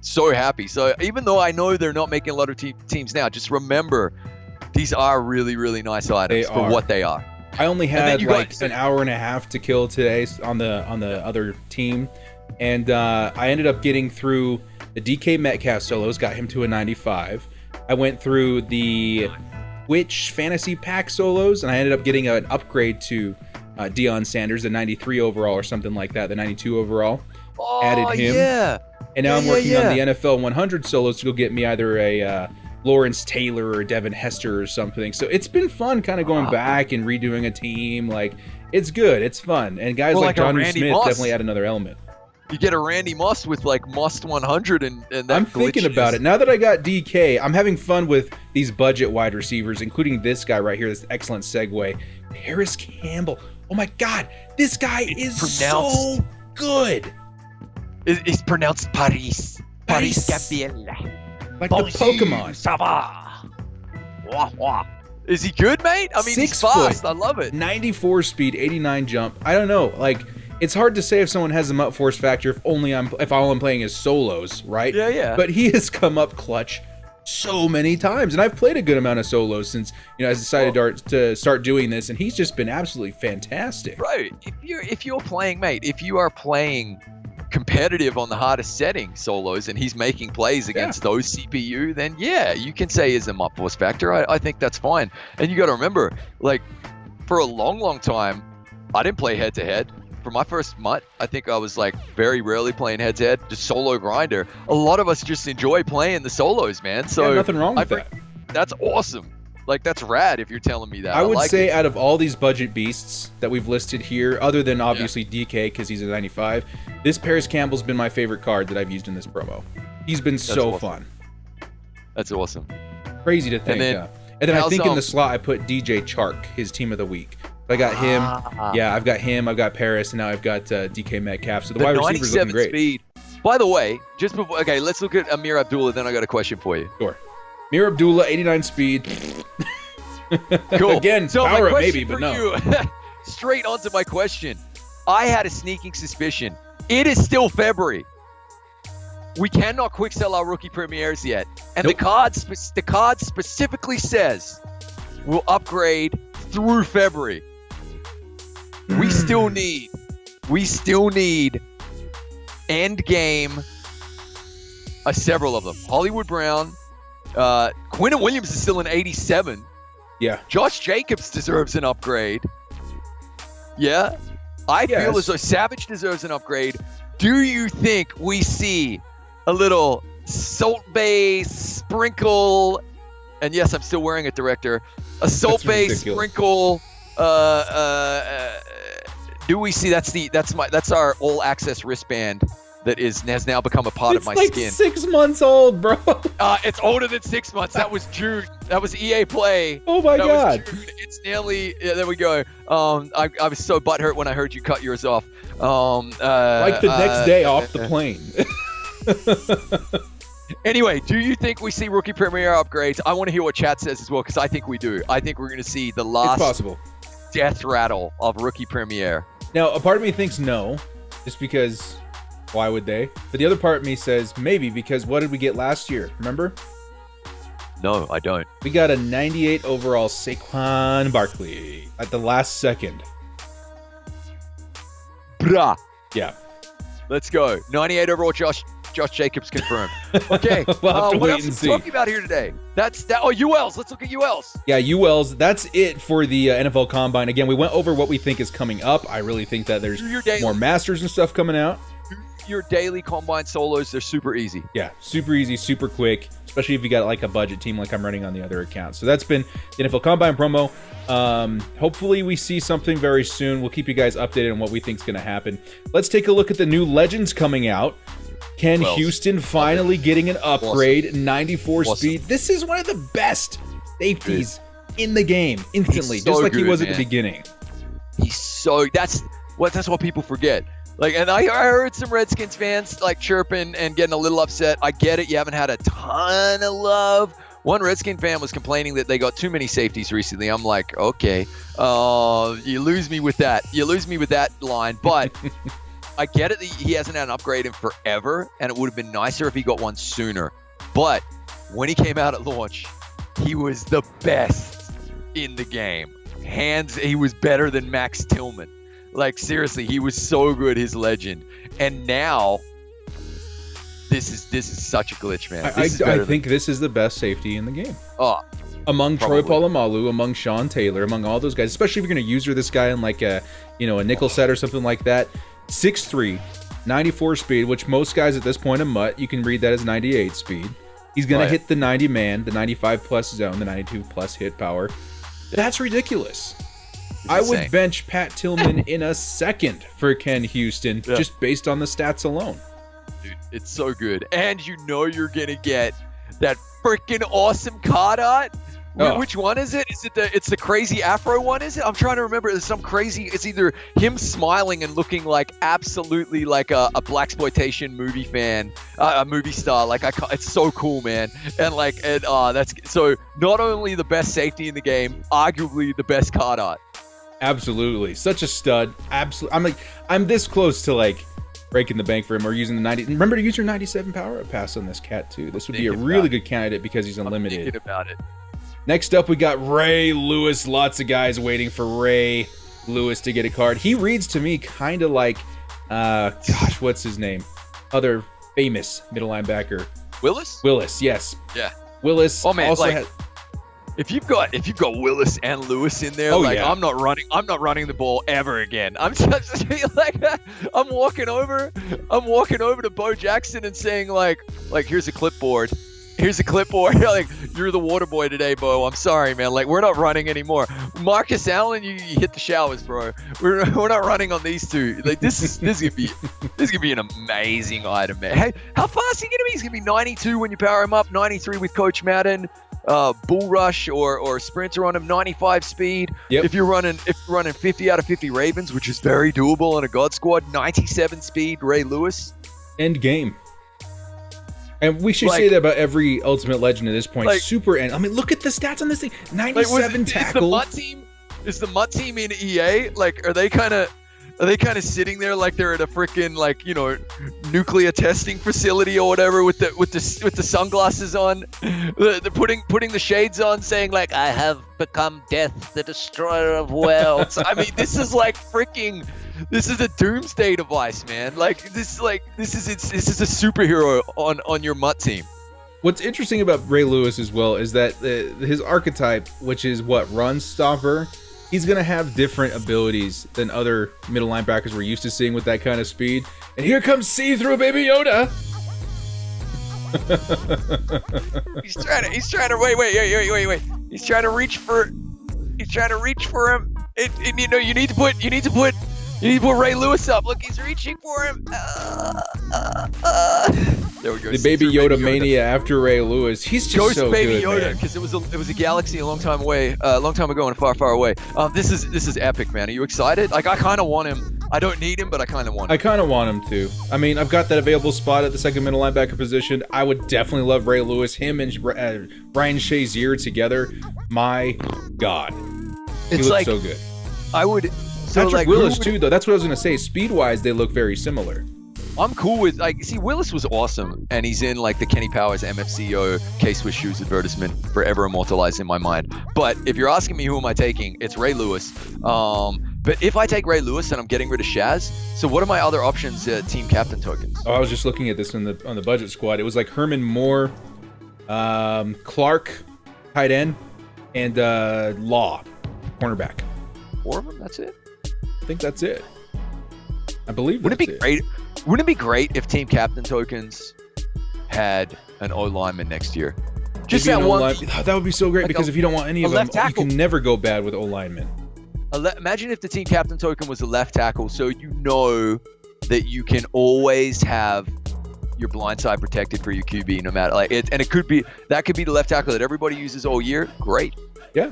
[SPEAKER 3] so happy. So even though I know they're not making a lot of teams now, just remember these are really, really nice items for what they are.
[SPEAKER 2] I only had like an hour and a half to kill today on the other team, and I ended up getting through the DK Metcalf solos, got him to a 95. I went through the Twitch Fantasy Pack solos, and I ended up getting an upgrade to Deion Sanders, the 93 overall or something like that, the 92 overall. Added him. Yeah. And now I'm working on the NFL 100 solos to go get me either a Lawrence Taylor or Devin Hester or something. So it's been fun kind of going back and redoing a team. Like, it's good. It's fun. And guys like Jonnu Smith definitely add another element.
[SPEAKER 3] You get a Randy Moss with like Moss 100 and that
[SPEAKER 2] I'm thinking about it. Now that I got DK, I'm having fun with these budget wide receivers, including this guy right here, this excellent segue. Paris Campbell. Oh my God, this guy is so good.
[SPEAKER 3] It's pronounced Paris. Paris Campbell.
[SPEAKER 2] Like the Pokemon.
[SPEAKER 3] Is he good, mate? I mean, he's fast. I love it.
[SPEAKER 2] 94 speed, 89 jump. I don't know. Like, it's hard to say if someone has a MUT Force factor if all I'm playing is solos, right?
[SPEAKER 3] Yeah.
[SPEAKER 2] But he has come up clutch so many times, and I've played a good amount of solos since I decided to start doing this, and he's just been absolutely fantastic.
[SPEAKER 3] Right. If you're playing, mate, if you are playing competitive on the hardest setting solos and he's making plays against those CPU, then you can say he's a MUT Force factor. I think that's fine. And you got to remember, like, for a long time, I didn't play head to head. For my first MUT, I think I was like very rarely playing head to head, just solo grinder. A lot of us just enjoy playing the solos, man. So
[SPEAKER 2] nothing wrong with that.
[SPEAKER 3] That's awesome. Like, that's rad if you're telling me that.
[SPEAKER 2] I would say out of all these budget beasts that we've listed here, other than obviously DK because he's a 95, this Paris Campbell's been my favorite card that I've used in this promo. He's been so fun.
[SPEAKER 3] That's awesome.
[SPEAKER 2] Crazy to think. And then I think in the slot I put DJ Chark, his team of the week. I got him. Yeah, I've got him. I've got Paris, and now I've got DK Metcalf. So the wide receivers looking great. Speed.
[SPEAKER 3] By the way, just before, okay, let's look at Amir Abdullah. Then I got a question for you.
[SPEAKER 2] Sure. Amir Abdullah, 89 speed.
[SPEAKER 3] Cool.
[SPEAKER 2] Again,
[SPEAKER 3] so
[SPEAKER 2] power up maybe, but no.
[SPEAKER 3] Straight on to my question. I had a sneaking suspicion. It is still February. We cannot quick sell our rookie premieres yet, and the card specifically says we'll upgrade through February. We still need end game. Several of them. Hollywood Brown, Quinton Williams is still an 87.
[SPEAKER 2] Yeah.
[SPEAKER 3] Josh Jacobs deserves an upgrade. Yeah. I feel as though Savage deserves an upgrade. Do you think we see a little Salt Bay sprinkle? And yes, I'm still wearing it, director. A Salt Bay sprinkle. Do we see that's our all access wristband that has now become a part of my skin.
[SPEAKER 2] It's like 6 months old, bro.
[SPEAKER 3] It's older than 6 months. That was June. That was EA Play.
[SPEAKER 2] Oh my God.
[SPEAKER 3] It's nearly. Yeah, there we go. I was so butthurt when I heard you cut yours off.
[SPEAKER 2] Like the next day off the plane.
[SPEAKER 3] Anyway, do you think we see rookie premiere upgrades? I want to hear what chat says as well, because I think we do. I think we're going to see the last death rattle of rookie premiere.
[SPEAKER 2] Now, a part of me thinks no, just because why would they? But the other part of me says maybe, because what did we get last year? Remember?
[SPEAKER 3] No, I don't.
[SPEAKER 2] We got a 98 overall Saquon Barkley at the last second.
[SPEAKER 3] Bruh.
[SPEAKER 2] Yeah.
[SPEAKER 3] Let's go. 98 overall Josh Jacobs confirmed. Okay.
[SPEAKER 2] We'll have to
[SPEAKER 3] what
[SPEAKER 2] wait
[SPEAKER 3] else
[SPEAKER 2] and
[SPEAKER 3] are
[SPEAKER 2] see.
[SPEAKER 3] we talking about here today? Oh, ULs. Let's look at ULs.
[SPEAKER 2] Yeah, ULs. That's it for the NFL Combine. Again, we went over what we think is coming up. I really think that there's more Masters and stuff coming out.
[SPEAKER 3] Your daily Combine solos, they're super easy.
[SPEAKER 2] Yeah, super easy, super quick, especially if you got like a budget team like I'm running on the other account. So that's been the NFL Combine promo. Hopefully we see something very soon. We'll keep you guys updated on what we think is going to happen. Let's take a look at the new Legends coming out. Ken Houston finally getting an upgrade, 94 speed. This is one of the best safeties in the game instantly,
[SPEAKER 3] He's so
[SPEAKER 2] just like he
[SPEAKER 3] good,
[SPEAKER 2] was at
[SPEAKER 3] man.
[SPEAKER 2] the beginning.
[SPEAKER 3] That's what people forget. Like, and I heard some Redskins fans like chirping and getting a little upset. I get it. You haven't had a ton of love. One Redskin fan was complaining that they got too many safeties recently. I'm like, okay, you lose me with that. You lose me with that line. But I get it that he hasn't had an upgrade in forever, and it would have been nicer if he got one sooner. But when he came out at launch, he was the best in the game. He was better than Max Tillman. Like, seriously, he was so good, his legend. And now, this is such a glitch, man.
[SPEAKER 2] I think this is the best safety in the game. Among
[SPEAKER 3] Probably.
[SPEAKER 2] Troy Polamalu, among Sean Taylor, among all those guys, especially if you're going to user this guy in like a nickel set or something like that. 6'3", 94 speed, which most guys at this point in MUT, you can read that as 98 speed. He's going to hit the 90 man, the 95 plus zone, the 92 plus hit power. That's ridiculous. I would bench Pat Tillman in a second for Ken Houston, just based on the stats alone.
[SPEAKER 3] Dude, it's so good. And you know you're going to get that freaking awesome card art. Which one is it? Is it it's the crazy afro one, is it? I'm trying to remember. It's some crazy, it's either him smiling and looking like absolutely like a blaxploitation movie fan, a movie star. Like, it's so cool, man. And that's so not only the best safety in the game, arguably the best card art.
[SPEAKER 2] Absolutely. Such a stud. Absolutely. I'm this close to like breaking the bank for him or using the 90. Remember to use your 97 power up pass on this cat too. This would be a really good candidate because he's unlimited.
[SPEAKER 3] I'm thinking about it.
[SPEAKER 2] Next up, we got Ray Lewis. Lots of guys waiting for Ray Lewis to get a card. He reads to me kind of like, what's his name? Other famous middle linebacker.
[SPEAKER 3] Willis,
[SPEAKER 2] yes.
[SPEAKER 3] Yeah.
[SPEAKER 2] Willis.
[SPEAKER 3] Oh man,
[SPEAKER 2] also
[SPEAKER 3] like, if you've got Willis and Lewis in there, I'm not running the ball ever again. I'm just like, I'm walking over to Bo Jackson and saying like here's a clipboard. Like, you're the water boy today, Bo. I'm sorry, man. Like, we're not running anymore. Marcus Allen, you hit the showers, bro. We're not running on these two. Like, this could be an amazing item, man. Hey, how fast is he gonna be? He's gonna be 92 when you power him up, 93 with Coach Madden. Bull rush or sprinter on him, 95 speed.
[SPEAKER 2] Yep.
[SPEAKER 3] If you're running 50 out of 50 Ravens, which is very doable on a God squad, 97 speed Ray Lewis.
[SPEAKER 2] End game. And we should say that about every Ultimate Legend at this point. Super end. I mean, look at the stats on this thing. 97 tackle.
[SPEAKER 3] Is the MUT team in EA? Like, are they kind of sitting there like they're at a freaking nuclear testing facility or whatever with the sunglasses on, they're putting the shades on, saying like, I have become Death, the destroyer of worlds. I mean, this is a doomsday device, man. Like, this is a superhero on your MUT team.
[SPEAKER 2] What's interesting about Ray Lewis as well is that his archetype, which is run stopper, he's going to have different abilities than other middle linebackers we're used to seeing with that kind of speed. And here comes See-Through Baby Yoda.
[SPEAKER 3] He's trying to wait. He's trying to reach for him. You need to put Ray Lewis up. Look, he's reaching for him. There we go.
[SPEAKER 2] The Baby Yoda mania after Ray Lewis. He's just
[SPEAKER 3] Ghost
[SPEAKER 2] so
[SPEAKER 3] Baby
[SPEAKER 2] good,
[SPEAKER 3] Yoda, because it was a galaxy a long time ago and far away. This is epic, man. Are you excited? Like, I kind of want him. I don't need him, but I kind of want him.
[SPEAKER 2] I kind of want him to. I mean, I've got that available spot at the second middle linebacker position. I would definitely love Ray Lewis. Him and Ryan Shazier together. My God, he looks so good.
[SPEAKER 3] I would. So
[SPEAKER 2] Patrick Willis too, though. That's what I was gonna say. Speed-wise, they look very similar.
[SPEAKER 3] I'm cool with Willis was awesome, and he's in like the Kenny Powers MFCO K-Swiss Shoes advertisement, forever immortalized in my mind. But if you're asking me who am I taking, it's Ray Lewis. But if I take Ray Lewis, then I'm getting rid of Shaz. So what are my other options, team captain tokens?
[SPEAKER 2] Oh, I was just looking at this on the budget squad. It was like Herman Moore, Clark, tight end, and Law, cornerback.
[SPEAKER 3] 4 of them. That's it.
[SPEAKER 2] I think that's it. I believe.
[SPEAKER 3] Wouldn't it be great if team captain tokens had an O lineman next year? Just that one.
[SPEAKER 2] That would be so great, because if you don't want any of them, you can never go bad with O linemen.
[SPEAKER 3] Imagine if the team captain token was a left tackle, so you know that you can always have your blind side protected for your QB, no matter and it could be the left tackle that everybody uses all year. Great.
[SPEAKER 2] Yeah.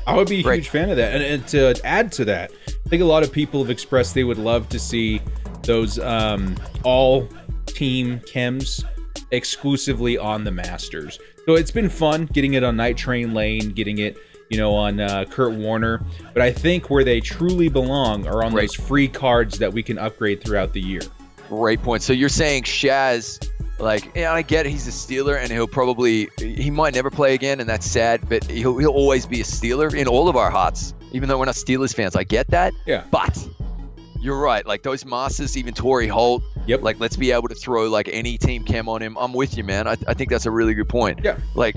[SPEAKER 2] I would be a
[SPEAKER 3] Right.
[SPEAKER 2] huge fan of that. And to add to that, I think a lot of people have expressed they would love to see those all team chems exclusively on the Masters. So it's been fun getting it on Night Train Lane, getting it, on Kurt Warner. But I think where they truly belong are on
[SPEAKER 3] Right.
[SPEAKER 2] those free cards that we can upgrade throughout the year.
[SPEAKER 3] Great point. So you're saying Shaz, I get he's a Steeler, and he might never play again, and that's sad, but he'll always be a Steeler in all of our hearts, even though we're not Steelers fans. I get that.
[SPEAKER 2] Yeah.
[SPEAKER 3] But you're right. Like those Masters, even Torrey Holt.
[SPEAKER 2] Yep.
[SPEAKER 3] Like, let's be able to throw like any team chem on him. I'm with you, man. I think that's a really good point.
[SPEAKER 2] Yeah.
[SPEAKER 3] Like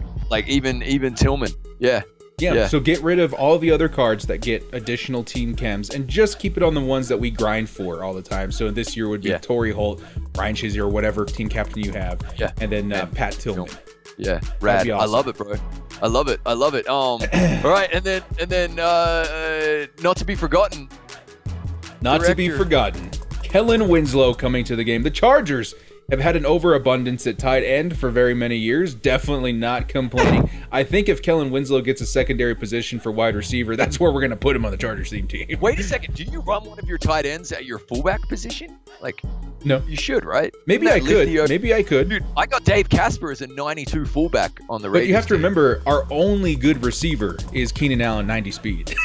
[SPEAKER 3] even Tillman. Yeah.
[SPEAKER 2] Yeah, so get rid of all the other cards that get additional team chems and just keep it on the ones that we grind for all the time. So this year would be Torrey Holt, Ryan Shazier, or whatever team captain you have.
[SPEAKER 3] Yeah.
[SPEAKER 2] And then Pat Tillman.
[SPEAKER 3] Yeah, rad.
[SPEAKER 2] Be awesome.
[SPEAKER 3] I love it, bro. I love it. All right, and then not to be forgotten.
[SPEAKER 2] Not to be forgotten, Kellen Winslow coming to the game. The Chargers have had an overabundance at tight end for very many years. Definitely not complaining. I think if Kellen Winslow gets a secondary position for wide receiver, that's where we're going to put him on the Chargers team.
[SPEAKER 3] Wait a second. Do you run one of your tight ends at your fullback position?
[SPEAKER 2] No.
[SPEAKER 3] You should, right?
[SPEAKER 2] Maybe I could. Maybe I could.
[SPEAKER 3] Dude, I got Dave Casper as a 92 fullback on the Raiders.
[SPEAKER 2] But you have to
[SPEAKER 3] team.
[SPEAKER 2] remember, our only good receiver is Keenan Allen, 90 speed.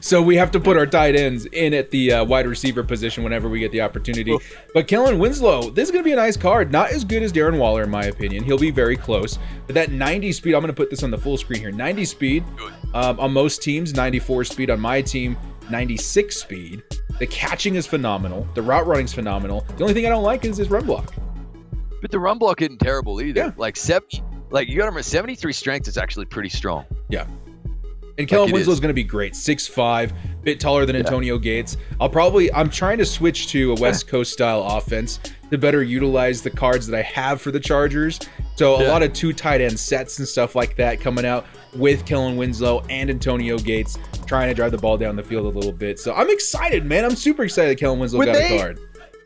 [SPEAKER 2] So we have to put our tight ends in at the wide receiver position whenever we get the opportunity. But Kellen Winslow, this is going to be a nice card. Not as good as Darren Waller, in my opinion. He'll be very close. But that 90 speed, I'm going to put this on the full screen here. 90 speed on most teams, 94 speed on my team, 96 speed. The catching is phenomenal. The route running is phenomenal. The only thing I don't like is his run block.
[SPEAKER 3] But the run block isn't terrible either.
[SPEAKER 2] Yeah.
[SPEAKER 3] You got to remember, 73 strength is actually pretty strong.
[SPEAKER 2] Yeah. And Kellen Winslow is going to be great. 6'5", bit taller than Antonio Gates. I'm trying to switch to a West Coast style offense to better utilize the cards that I have for the Chargers. So a lot of two tight end sets and stuff like that coming out with Kellen Winslow and Antonio Gates trying to drive the ball down the field a little bit. So I'm excited, man. I'm super excited that Kellen Winslow got a card.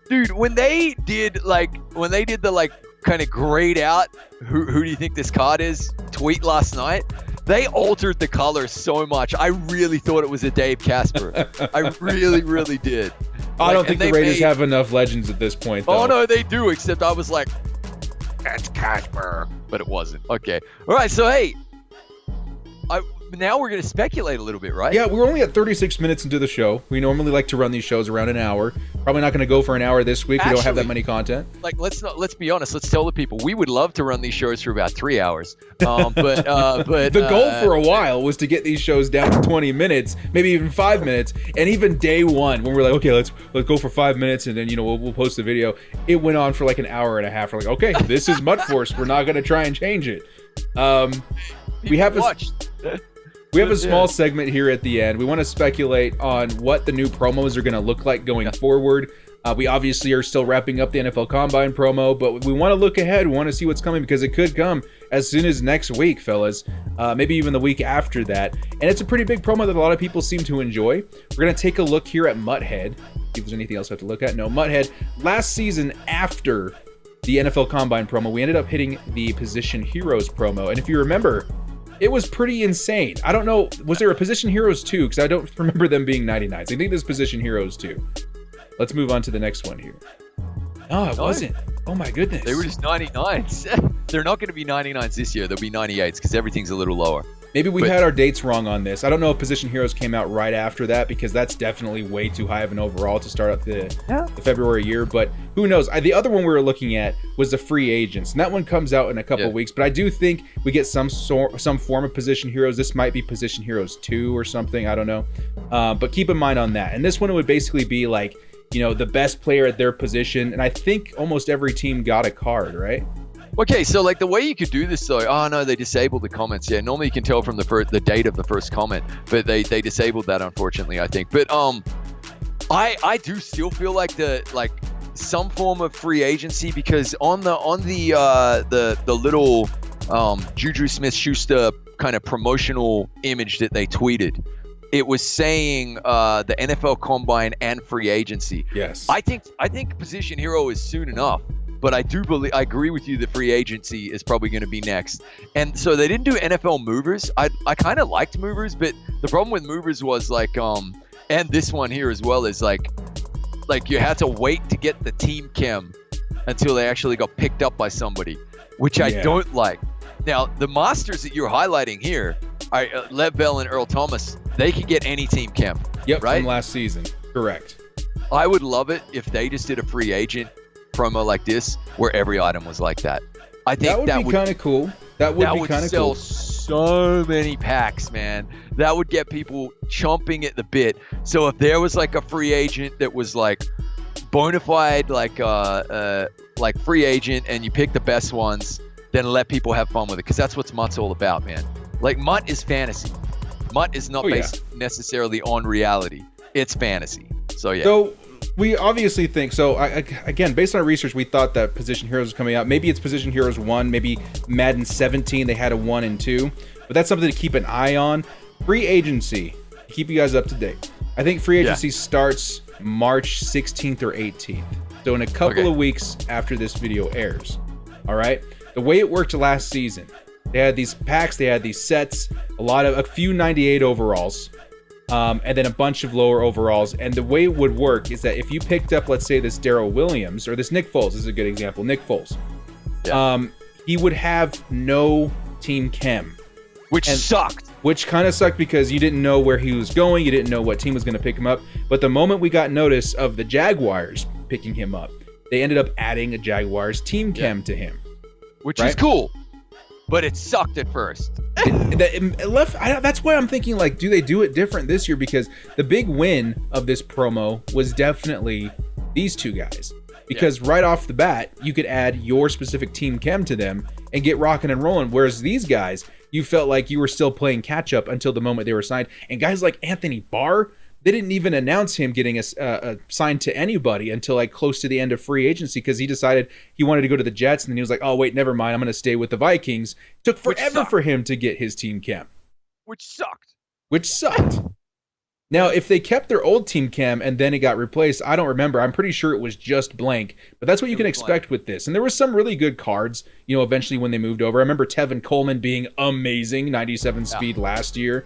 [SPEAKER 3] Dude, when they did the kind of grade out who do you think this card is tweet last night, they altered the color so much. I really thought it was a Dave Casper. I really, really did.
[SPEAKER 2] I don't think the Raiders have enough legends at this point, though.
[SPEAKER 3] Oh, no, they do, except I was like, that's Casper. But it wasn't. Okay. All right, so, hey, now we're going to speculate a little bit, right?
[SPEAKER 2] Yeah, we're only at 36 minutes into the show. We normally like to run these shows around an hour. Probably not going to go for an hour this week. We don't have that many content.
[SPEAKER 3] Let's be honest. Let's tell the people we would love to run these shows for about 3 hours. But
[SPEAKER 2] the goal for a while was to get these shows down to 20 minutes, maybe even 5 minutes. And even day one, when we're like, okay, let's go for 5 minutes, and then we'll post the video. It went on for like an hour and a half. We're like, okay, this is MUT Force. We're not going to try and change it. We have a small segment here at the end. We want to speculate on what the new promos are going to look like going forward. We obviously are still wrapping up the NFL Combine promo, but we want to look ahead. We want to see what's coming because it could come as soon as next week, fellas. Maybe even the week after that. And it's a pretty big promo that a lot of people seem to enjoy. We're going to take a look here at Muthead. See if there's anything else I have to look at. No, Muthead. Last season, after the NFL Combine promo, we ended up hitting the Position Heroes promo. And if you remember, it was pretty insane. I don't know, was there a Position Heroes 2? Because I don't remember them being 99s. I think there's Position Heroes 2. Let's move on to the next one here. No, it wasn't. Oh my goodness.
[SPEAKER 3] They were just 99s. They're not going to be 99s this year. They'll be 98s because everything's a little lower.
[SPEAKER 2] Maybe we had our dates wrong on this. I don't know if Position Heroes came out right after that because that's definitely way too high of an overall to start out the February year. But who knows? The other one we were looking at was the Free Agents. And that one comes out in a couple weeks. But I do think we get some form of Position Heroes. This might be Position Heroes 2 or something. I don't know. But keep in mind on that. And this one would basically be like, the best player at their position. And I think almost every team got a card, right?
[SPEAKER 3] Okay, so the way you could do this though, oh no, they disabled the comments. Yeah, normally you can tell from the date of the first comment, but they disabled that unfortunately, I think. But I do still feel like some form of free agency because on the little Juju Smith-Schuster kind of promotional image that they tweeted, it was saying the NFL Combine and free agency.
[SPEAKER 2] Yes.
[SPEAKER 3] I think Position Hero is soon enough. but I agree with you that free agency is probably going to be next. And so they didn't do NFL movers. I kind of liked movers, but the problem with movers was like, and this one here as well is like you had to wait to get the team chem until they actually got picked up by somebody, which I don't like. Now, the Masters that you're highlighting here, Lev Bell and Earl Thomas, they can get any team chem.
[SPEAKER 2] Yep,
[SPEAKER 3] right?
[SPEAKER 2] from last season. Correct.
[SPEAKER 3] I would love it if they just did a free agent promo like this where every item was like that. I think
[SPEAKER 2] that would be kind of cool. That would be kind of cool.
[SPEAKER 3] Sell so many packs, man. That would get people chomping at the bit. So if there was like a free agent that was like bona fide, like free agent, and you pick the best ones, then let people have fun with it, because that's what MUT's all about, man. Like, MUT is fantasy. MUT is not based necessarily on reality. It's fantasy. So yeah.
[SPEAKER 2] So we obviously think so. Again, based on our research, we thought that Position Heroes was coming out. Maybe it's Position Heroes 1. Maybe Madden 17 they had a 1 and 2. But that's something to keep an eye on. Free agency. Keep you guys up to date. I think free agency starts March 16th or 18th. So in a couple of weeks after this video airs. All right. The way it worked last season, they had these packs, they had these sets, a few 98 overalls. And then a bunch of lower overalls. And the way it would work is that if you picked up, let's say, this Darrell Williams, or this Nick Foles, this is a good example, Nick Foles, he would have no team chem.
[SPEAKER 3] Which sucked.
[SPEAKER 2] Which kind of sucked because you didn't know where he was going. You didn't know what team was going to pick him up. But the moment we got notice of the Jaguars picking him up, they ended up adding a Jaguars team chem to him.
[SPEAKER 3] Which is cool. But it sucked at first.
[SPEAKER 2] That's why I'm thinking, like, do they do it different this year? Because the big win of this promo was definitely these two guys. Because right off the bat, you could add your specific team chem to them and get rocking and rolling. Whereas these guys, you felt like you were still playing catch up until the moment they were signed. And guys like Anthony Barr, they didn't even announce him getting a signed to anybody until like close to the end of free agency, because he decided he wanted to go to the Jets, and then he was like, oh wait, never mind, I'm going to stay with the Vikings. Took forever for him to get his team chem. Which sucked. Now, if they kept their old team chem and then it got replaced, I don't remember. I'm pretty sure it was just blank, but that's what you can expect with this. And there were some really good cards, eventually when they moved over. I remember Tevin Coleman being amazing, 97 speed last year.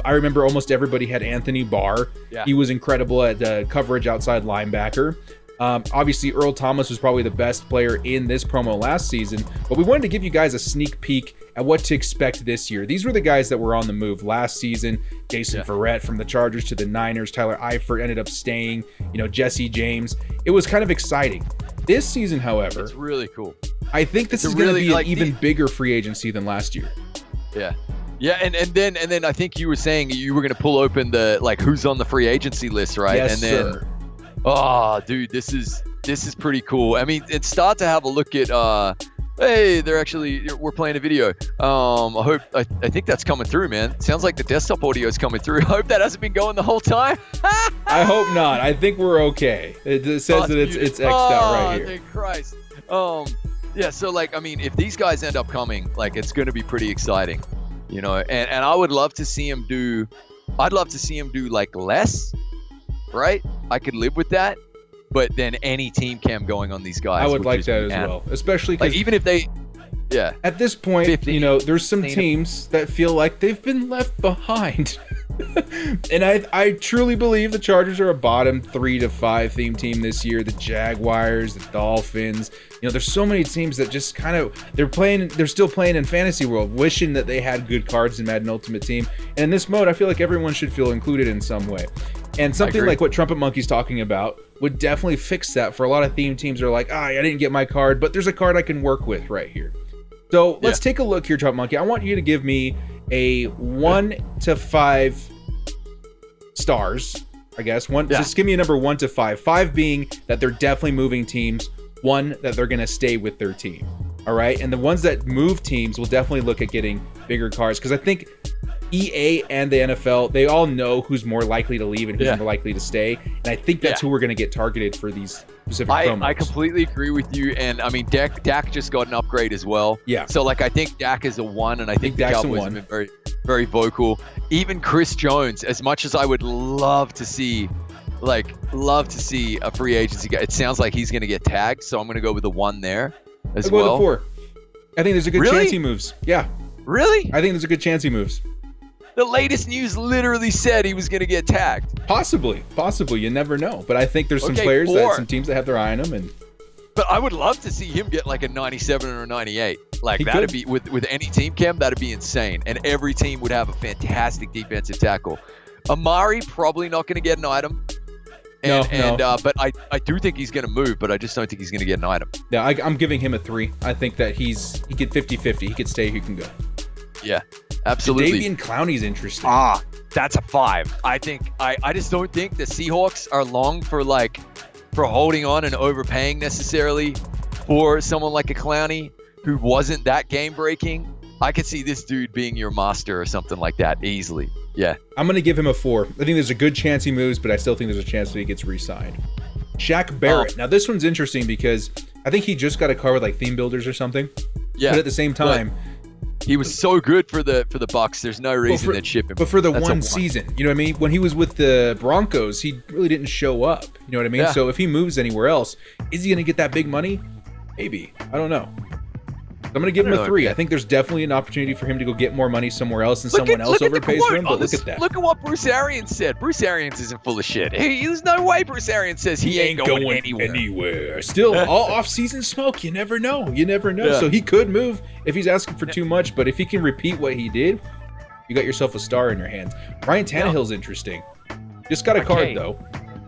[SPEAKER 2] I remember almost everybody had Anthony Barr. Yeah. He was incredible at coverage outside linebacker. Obviously, Earl Thomas was probably the best player in this promo last season, but we wanted to give you guys a sneak peek at what to expect this year. These were the guys that were on the move last season. Jason Verrett from the Chargers to the Niners. Tyler Eifert ended up staying. Jesse James. It was kind of exciting. This season, however,
[SPEAKER 3] it's really cool.
[SPEAKER 2] I think this is going to be an even bigger free agency than last year.
[SPEAKER 3] Yeah. Yeah, and then I think you were saying you were going to pull open the who's on the free agency list, right?
[SPEAKER 2] Yes,
[SPEAKER 3] and then,
[SPEAKER 2] sir.
[SPEAKER 3] Oh, dude, this is pretty cool. I mean, and start to have a look at. Hey, we're playing a video. I think that's coming through, man. Sounds like the desktop audio is coming through. I hope that hasn't been going the whole time.
[SPEAKER 2] I hope not. I think we're okay. It says that it's X'd out right here.
[SPEAKER 3] Thank Christ. Yeah. So if these guys end up coming, it's going to be pretty exciting. And I would love to see him do. I'd love to see him do less, right? I could live with that, but then any team chem going on these guys.
[SPEAKER 2] I would like that as well, especially because
[SPEAKER 3] even if they,
[SPEAKER 2] at this point, 50, there's some teams that feel like they've been left behind. And I truly believe the Chargers are a bottom 3 to 5 theme team this year. The Jaguars, the Dolphins. There's so many teams that just they're still playing in fantasy world, wishing that they had good cards in Madden Ultimate Team. And in this mode, I feel like everyone should feel included in some way. And something like what Trumpetmonkey's talking about would definitely fix that for a lot of theme teams. Are like, I didn't get my card, but there's a card I can work with right here. So let's take a look here, Trumpetmonkey. I want you to give me a 1 to 5 stars, I guess. Just give me a number 1 to 5. 5 being that they're definitely moving teams. 1 that they're going to stay with their team. All right. And the ones that move teams will definitely look at getting bigger cards, because I think EA and the NFL, they all know who's more likely to leave and who's more likely to stay. And I think that's who we're going to get targeted for these specific promos. I
[SPEAKER 3] completely agree with you. And I mean, Dak just got an upgrade as well.
[SPEAKER 2] Yeah.
[SPEAKER 3] So I think Dak is a 1, and I think the Cowboys have been very, very vocal. Even Chris Jones, as much as I would love to see Like, love to see a free agency guy. It sounds like he's going to get tagged, so I'm going to go with the 1 there as
[SPEAKER 2] I'll go
[SPEAKER 3] well.
[SPEAKER 2] with the 4. I think there's a good
[SPEAKER 3] Really?
[SPEAKER 2] chance he moves. Yeah,
[SPEAKER 3] Really?
[SPEAKER 2] I think there's a good chance he moves.
[SPEAKER 3] The latest news literally said he was going to get tagged.
[SPEAKER 2] Possibly. You never know. But I think there's some
[SPEAKER 3] Okay,
[SPEAKER 2] players
[SPEAKER 3] 4.
[SPEAKER 2] some teams that have their eye on him, and
[SPEAKER 3] But I would love to see him get like a 97 or a 98. Like,
[SPEAKER 2] He
[SPEAKER 3] that'd
[SPEAKER 2] could.
[SPEAKER 3] be with any team, Cam, that'd be insane. And every team would have a fantastic defensive tackle. Amari probably not going to get an item.
[SPEAKER 2] No.
[SPEAKER 3] But I do think he's going to move, but I just don't think he's going to get an item.
[SPEAKER 2] yeah, I'm giving him a 3. I think that he could 50-50. He could stay. He can go.
[SPEAKER 3] Yeah, absolutely.
[SPEAKER 2] Davian Clowney's interesting.
[SPEAKER 3] That's a 5. I think I just don't think the Seahawks are long for holding on and overpaying necessarily for someone like a Clowney who wasn't that game breaking. I could see this dude being your master or something like that easily. Yeah.
[SPEAKER 2] I'm going to give him a 4. I think there's a good chance he moves, but I still think there's a chance that he gets re-signed. Shaq Barrett. Now, this one's interesting because I think he just got a car with like theme builders or something.
[SPEAKER 3] Yeah.
[SPEAKER 2] But at the same time,
[SPEAKER 3] he was so good for the Bucks. There's no reason they'd ship him.
[SPEAKER 2] But for the
[SPEAKER 3] That's a
[SPEAKER 2] one season, you know what I mean? When he was with the Broncos, he really didn't show up. You know what I mean?
[SPEAKER 3] Yeah.
[SPEAKER 2] So if he moves anywhere else, is he going to get that big money? Maybe. I don't know. I'm going to give him a 3. I think there's definitely an opportunity for him to go get more money somewhere else and someone else overpays for him. But look at that.
[SPEAKER 3] Look at what Bruce Arians said. Bruce Arians isn't full of shit. There's no way Bruce Arians says he ain't going anywhere.
[SPEAKER 2] Still, all off-season smoke. You never know.
[SPEAKER 3] Yeah.
[SPEAKER 2] So he could move if he's asking for too much. But if he can repeat what he did, you got yourself a star in your hands. Ryan Tannehill's interesting. Just got a card, though.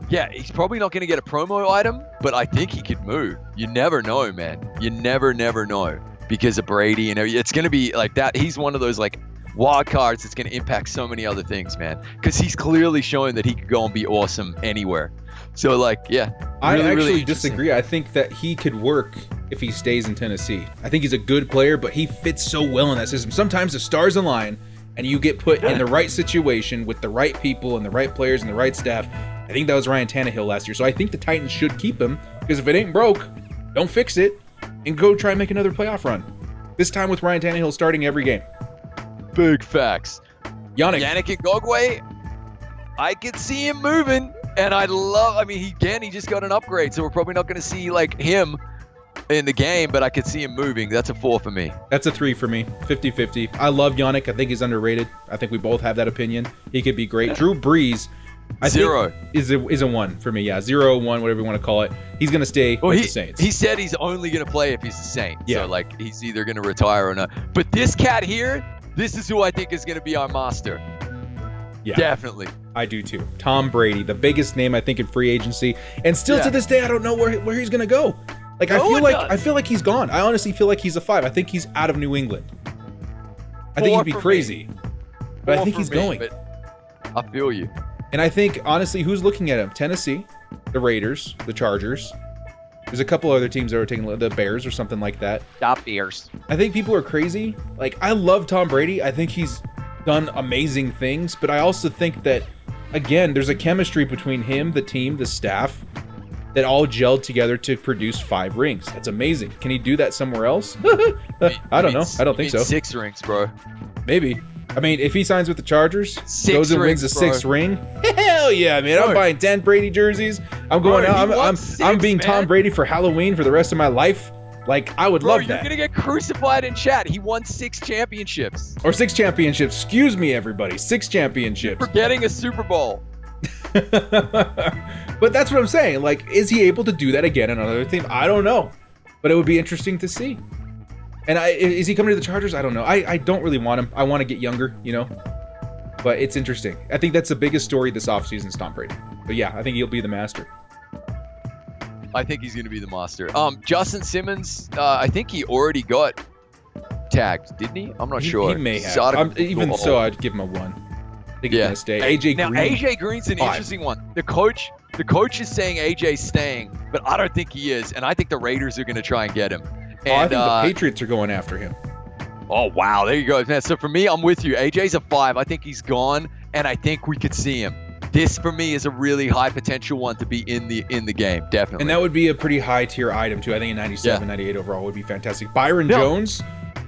[SPEAKER 3] Yeah, he's probably not going to get a promo item, but I think he could move. You never know, man. You never know. Because of Brady and it's going to be like that. He's one of those like wild cards that's going to impact so many other things, man. Because he's clearly showing that he could go and be awesome anywhere. So like, yeah.
[SPEAKER 2] I
[SPEAKER 3] really
[SPEAKER 2] actually
[SPEAKER 3] interesting.
[SPEAKER 2] disagree. I think that he could work if he stays in Tennessee. I think he's a good player, but he fits so well in that system. Sometimes the stars align and you get put in the right situation with the right people and the right players and the right staff. I think that was Ryan Tannehill last year. So I think the Titans should keep him because if it ain't broke, don't fix it and go try and make another playoff run. This time with Ryan Tannehill starting every game.
[SPEAKER 3] Big facts.
[SPEAKER 2] Yannick.
[SPEAKER 3] Yannick Ngakoue, I could see him moving, and he just got an upgrade, so we're probably not going to see like him in the game, but I could see him moving. That's a 4 for me.
[SPEAKER 2] That's a 3 for me. 50-50. I love Yannick. I think he's underrated. I think we both have that opinion. He could be great. Drew Brees, I
[SPEAKER 3] 0
[SPEAKER 2] think is a 1 for me. Yeah, 0, 1, whatever you want to call it. He's going to stay with the Saints.
[SPEAKER 3] He said he's only going to play if he's the Saint.
[SPEAKER 2] Yeah.
[SPEAKER 3] So like he's either going to retire or not. But this cat here, this is who I think is going to be our master.
[SPEAKER 2] Yeah,
[SPEAKER 3] Definitely.
[SPEAKER 2] I do too. Tom Brady, the biggest name I think in free agency, and still to this day I don't know where he's going to go. Like I feel like he's gone. I honestly feel like he's a 5. I think he's out of New England. I think he'd be crazy. But I think he's going.
[SPEAKER 3] But I feel you.
[SPEAKER 2] And I think, honestly, who's looking at him? Tennessee, the Raiders, the Chargers. There's a couple other teams that are taking the Bears or something like that.
[SPEAKER 3] Stop Bears.
[SPEAKER 2] I think people are crazy. Like, I love Tom Brady. I think he's done amazing things. But I also think that, again, there's a chemistry between him, the team, the staff, that all gelled together to produce 5 rings. That's amazing. Can he do that somewhere else? I don't know. I don't think so.
[SPEAKER 3] 6 rings, bro.
[SPEAKER 2] Maybe. I mean, if he signs with the Chargers,
[SPEAKER 3] 6
[SPEAKER 2] goes and wins
[SPEAKER 3] rings,
[SPEAKER 2] a 6th ring, hell yeah, man! I'm buying 10 Brady jerseys. I'm going out. I'm being Tom Brady for Halloween for the rest of my life. Like, I would love that.
[SPEAKER 3] You're gonna get crucified in chat. He won 6 championships.
[SPEAKER 2] Or 6 championships. Excuse me, everybody. 6 championships.
[SPEAKER 3] For getting a Super Bowl.
[SPEAKER 2] But that's what I'm saying. Like, is he able to do that again on another team? I don't know. But it would be interesting to see. And is he coming to the Chargers? I don't know. I don't really want him. I want to get younger, you know. But it's interesting. I think that's the biggest story this offseason is Tom Brady. But yeah, I think he'll be the master.
[SPEAKER 3] I think he's going to be the master. Justin Simmons, I think he already got tagged, didn't he? I'm not sure.
[SPEAKER 2] He may have. Even so, I'd give him a 1. I think he's going to stay. AJ Green.
[SPEAKER 3] Now, AJ Green's an interesting one. The coach is saying AJ's staying, but I don't think he is. And I think the Raiders are going to try and get him. And,
[SPEAKER 2] I think the Patriots are going after him.
[SPEAKER 3] Oh, wow. There you go, man. So for me, I'm with you. AJ's a 5. I think he's gone, and I think we could see him. This, for me, is a really high potential one to be in the game, definitely.
[SPEAKER 2] And that would be a pretty high tier item, too. I think a 97, 98 overall would be fantastic. Byron Jones.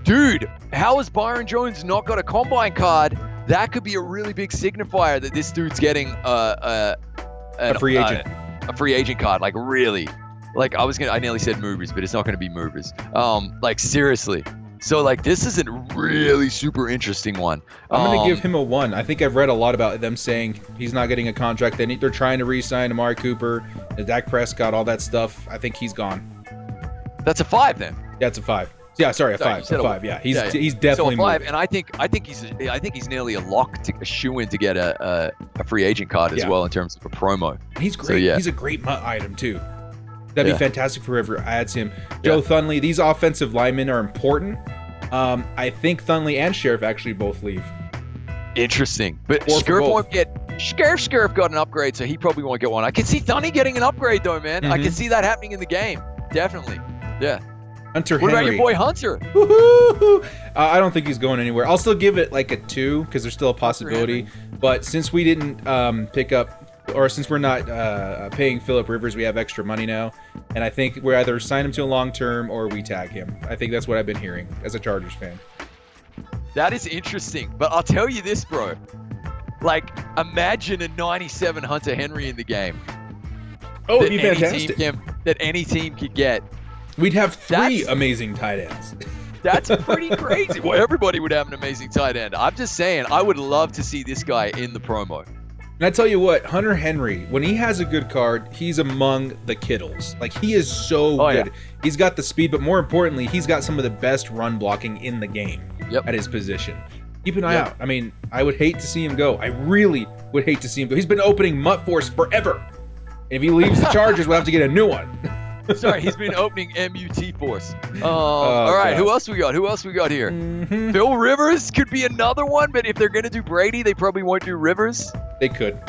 [SPEAKER 3] Dude, how has Byron Jones not got a combine card? That could be a really big signifier that this dude's getting a
[SPEAKER 2] A free agent.
[SPEAKER 3] A free agent card, like really, like I nearly said movers, but it's not gonna be movers. Like seriously. So like this is a really super interesting one.
[SPEAKER 2] I'm gonna give him a 1. I think I've read a lot about them saying he's not getting a contract. They're trying to re-sign Amari Cooper, Dak Prescott, all that stuff. I think he's gone.
[SPEAKER 3] That's a 5 then.
[SPEAKER 2] Yeah, it's a 5. Yeah, sorry, a 5. A 5. Yeah, he's definitely
[SPEAKER 3] so a 5,
[SPEAKER 2] moving.
[SPEAKER 3] and I think he's nearly a lock, a shoe-in to get a free agent card as well in terms of a promo.
[SPEAKER 2] He's great.
[SPEAKER 3] So, yeah.
[SPEAKER 2] He's a great MUT item too. That'd be fantastic for whoever adds him. Joe Thunley. These offensive linemen are important. I think Thunley and Sheriff actually both leave.
[SPEAKER 3] Interesting, but Sheriff won't get. Sheriff got an upgrade, so he probably won't get one. I can see Thunley getting an upgrade though, man. I can see that happening in the game. Definitely. Yeah.
[SPEAKER 2] Hunter
[SPEAKER 3] What
[SPEAKER 2] Henry.
[SPEAKER 3] about your boy Hunter?
[SPEAKER 2] I don't think he's going anywhere. I'll still give it like a 2 because there's still a possibility. But since we didn't pick up, or since we're not paying Phillip Rivers, we have extra money now. And I think we either sign him to a long term or we tag him. I think that's what I've been hearing as a Chargers fan.
[SPEAKER 3] That is interesting. But I'll tell you this, bro. Like, imagine a 97 Hunter Henry in the game.
[SPEAKER 2] Oh, it'd be fantastic.
[SPEAKER 3] That any team could get.
[SPEAKER 2] We'd have 3 amazing tight ends.
[SPEAKER 3] That's pretty crazy. Well, everybody would have an amazing tight end. I'm just saying, I would love to see this guy in the promo.
[SPEAKER 2] And I tell you what, Hunter Henry, when he has a good card, he's among the Kittles. Like, he is so good. Yeah. He's got the speed, but more importantly, he's got some of the best run blocking in the game at his position. Keep an eye out. I mean, I would hate to see him go. I really would hate to see him go. He's been opening MUT Force forever. And if he leaves the Chargers, we'll have to get a new one.
[SPEAKER 3] Sorry, he's been opening MUT Force. All right, who else we got? Who else we got here? Phil Rivers could be another one, but if they're going to do Brady, they probably won't do Rivers.
[SPEAKER 2] They could.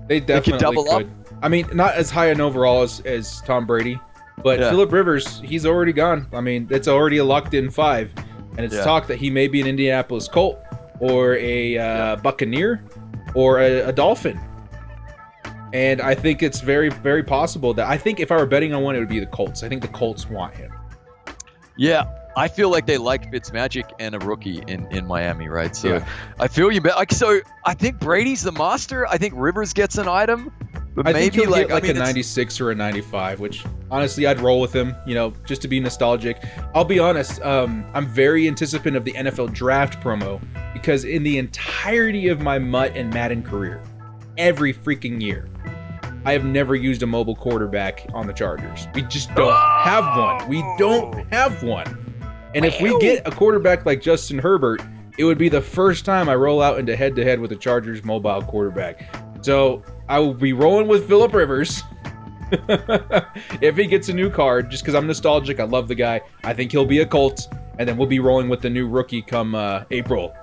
[SPEAKER 2] They definitely
[SPEAKER 3] could double
[SPEAKER 2] could. I mean, not as high an overall as Tom Brady, but Phillip Rivers, he's already gone. I mean, it's already a locked-in 5, and it's talk that he may be an Indianapolis Colt or a Buccaneer or a Dolphin. And I think it's very, very possible that I think if I were betting on one, it would be the Colts. I think the Colts want him.
[SPEAKER 3] Yeah, I feel like they like Fitzmagic and a rookie in Miami, right? So I feel you. So I think Brady's the master. I think Rivers gets an item, but
[SPEAKER 2] I
[SPEAKER 3] maybe
[SPEAKER 2] think he'll get a 96 or a 95, which honestly I'd roll with him. You know, just to be nostalgic. I'll be honest. I'm very anticipant of the NFL draft promo because in the entirety of my MUT and Madden career, every freaking year, I have never used a mobile quarterback on the Chargers. We just don't have one. We don't have one. And if we get a quarterback like Justin Herbert, it would be the first time I roll out into head-to-head with a Chargers mobile quarterback. So I will be rolling with Phillip Rivers if he gets a new card, just because I'm nostalgic. I love the guy. I think he'll be a Colt, and then we'll be rolling with the new rookie come April.